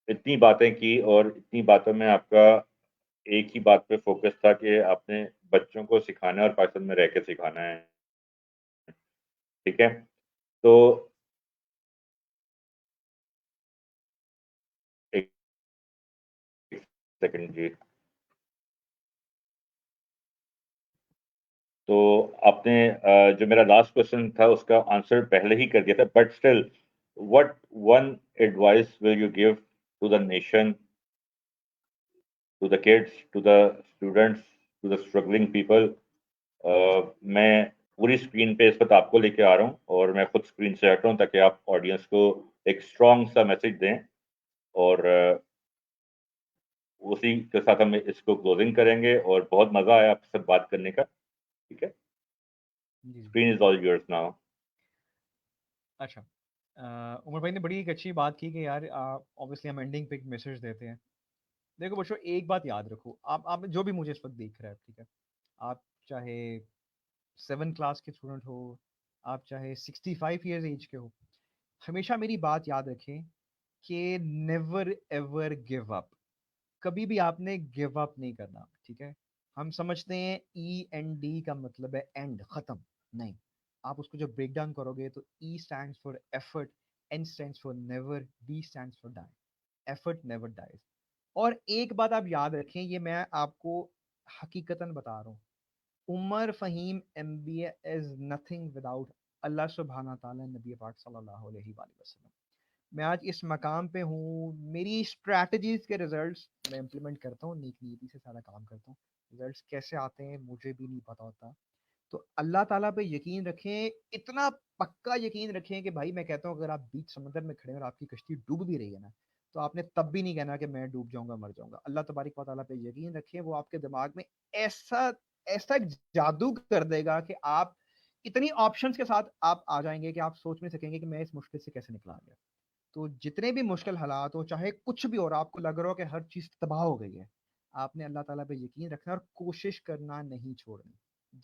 इतनी बातें की, और इतनी बातों में आपका एक ही बात पे फोकस था कि आपने बच्चों को सिखाना है और पाकिस्तान में रह के सिखाना है, ठीक है। तो एक सेकंड जी। तो आपने जो मेरा लास्ट क्वेश्चन था उसका आंसर पहले ही कर दिया था, but still, what one advice will you give to the nation, to the kids, to the students, to the struggling people? मैं पूरी स्क्रीन पे इस वक्त आपको लेके आ रहा हूँ, और मैं खुद स्क्रीन से हट रहा हूँ, ताकि आप ऑडियंस को एक स्ट्रॉन्ग सा मैसेज दें, और उसी के साथ हम इसको क्लोजिंग करेंगे। और बहुत मजा आया आपके साथ बात करने का, ठीक है। जी जी। Screen is all yours now. अच्छा, उमर भाई ने बड़ी एक अच्छी बात की कि यार ऑब्वियसली हम एंडिंग पे एक मैसेज देते हैं। देखो बच्चों, एक बात याद रखो, आप जो भी मुझे इस वक्त देख रहा है, ठीक है, आप चाहे 7 क्लास के स्टूडेंट हो, आप चाहे 65 ईयर्स एज के हो, हमेशा मेरी बात याद रखें कि नेवर एवर गिव अप। कभी भी आपने गिव अप नहीं करना, ठीक है। हम समझते हैं END का मतलब है एंड, खत्म। नहीं, आप उसको जब ब्रेक डाउन करोगे तो E stands for effort, N stands for never, D stands for die. Effort never dies. और एक बात आप याद रखें, ये मैं आपको हकीकतन बता रहा हूँ, Umar Faheem MBA is nothing without अल्लाह सुब्हाना ताला, नबी पाक सल्लल्लाहु अलैहि वसल्लम। मैं आज इस मकाम पे हूँ, मेरी स्ट्रैटेजीज के रिजल्ट्स मैं इंप्लीमेंट करता हूँ, नेक नीति से सारा काम करता हूँ, रिजल्ट्स कैसे आते हैं मुझे भी नहीं पता होता। तो अल्लाह ताला पे यकीन रखें, इतना पक्का यकीन रखें कि भाई मैं कहता हूँ अगर आप बीच समंदर में खड़े हैं और आपकी कश्ती डूब भी रही है ना, तो आपने तब भी नहीं कहना कि मैं डूब जाऊंगा मर जाऊंगा। अल्लाह तबारिक व तआला पे यकीन रखें, वो आपके दिमाग में ऐसा ऐसा एक जादू कर देगा कि आप इतनी ऑप्शंस के साथ आप आ जाएंगे कि आप सोच नहीं सकेंगे कि मैं इस मुश्किल से कैसे निकला गया। तो जितने भी मुश्किल हालात हो, चाहे कुछ भी हो रहा, आपको लग रहा हो कि हर चीज तबाह हो गई है, आपने अल्लाह ताला पे यकीन रखना है और कोशिश करना नहीं छोड़नी।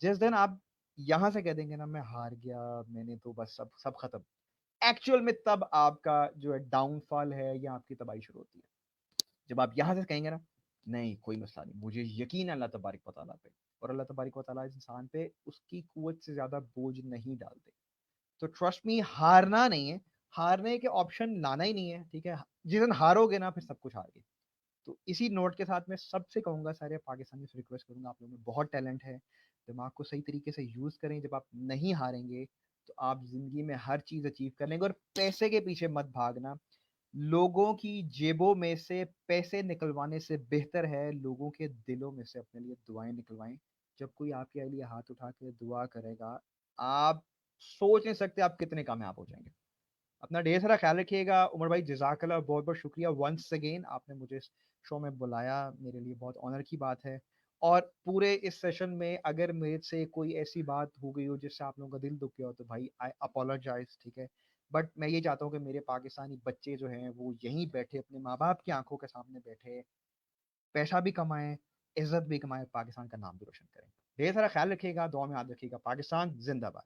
जिस दिन आप यहाँ से कह देंगे ना मैं हार गया, मैंने तो बस सब सब खत्म, एक्चुअल में तब आपका जो है डाउनफॉल है या आपकी तबाही शुरू होती है। जब आप यहाँ से कहेंगे ना नहीं कोई मसला नहीं, मुझे यकीन है अल्लाह तबारिक व तआला पे, और अल्लाह तबारिक व तआला इस इंसान पे उसकी कुव्वत से ज्यादा बोझ नहीं डालते। तो ट्रस्ट मी, हारना नहीं है, हारने के ऑप्शन लाना ही नहीं है, ठीक है। जिस दिन हारोगे ना फिर सब कुछ हार गए। तो इसी नोट के साथ मैं सबसे कहूंगा, सारे पाकिस्तानी से रिक्वेस्ट करूंगा, आप लोगों में बहुत टैलेंट है, दिमाग को सही तरीके से यूज करें। जब आप नहीं हारेंगे तो आप जिंदगी में हर चीज अचीव कर लेंगे। और पैसे के पीछे मत भागना। लोगों की जेबों में से पैसे निकलवाने से बेहतर है लोगों के दिलों में से अपने लिए दुआएं निकलवाएं। जब कोई आपके लिए हाथ उठा के दुआ करेगा, आप सोच नहीं सकते आप कितने कामयाब हो जाएंगे। अपना ढेर सारा ख्याल रखिएगा। उमर भाई जज़ाकल्लाह, बहुत बहुत शुक्रिया वंस अगेन, आपने मुझे इस शो में बुलाया, मेरे लिए बहुत ऑनर की बात है। और पूरे इस सेशन में अगर मेरे से कोई ऐसी बात हो गई हो जिससे आप लोगों का दिल दुख गया हो तो भाई आई अपोलोजाइज, ठीक है। बट मैं ये चाहता हूँ कि मेरे पाकिस्तानी बच्चे जो हैं वो यहीं बैठे अपने माँ बाप की आंखों के सामने बैठे पैसा भी कमाएं, इज्जत भी कमाएं, पाकिस्तान का नाम भी रोशन करें। ढेर सारा ख्याल रखिएगा, दुआ में याद रखिएगा। पाकिस्तान जिंदाबाद।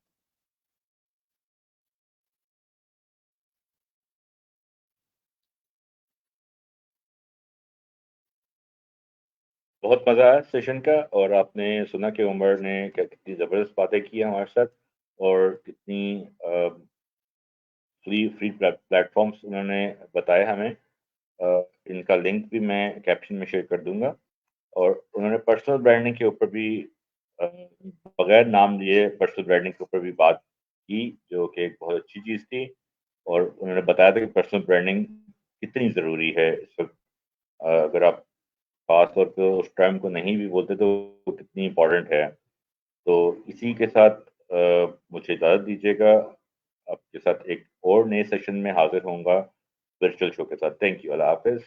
बहुत मज़ा आया सेशन का, और आपने सुना कि उमर ने क्या कितनी ज़बरदस्त बातें की हैं हमारे साथ, और कितनी फ्री प्लेटफ़ॉर्म्स उन्होंने बताए हमें। इनका लिंक भी मैं कैप्शन में शेयर कर दूँगा। और उन्होंने पर्सनल ब्रांडिंग के ऊपर भी अ, बगैर नाम लिए पर्सनल ब्रांडिंग के ऊपर भी बात की, जो कि एक बहुत अच्छी चीज़ थी। और उन्होंने बताया था कि पर्सनल ब्रांडिंग कितनी ज़रूरी है इस वक़्त। अगर आप ख़ास तौर पे उस टर्म को नहीं भी बोलते तो वो कितनी इम्पोर्टेंट है। तो इसी के साथ मुझे इजाज़त दीजिएगा। आपके साथ एक और नए सेशन में हाज़िर होऊँगा वर्चुअल शो के साथ। Thank you. अल्लाह हाफ़िज़।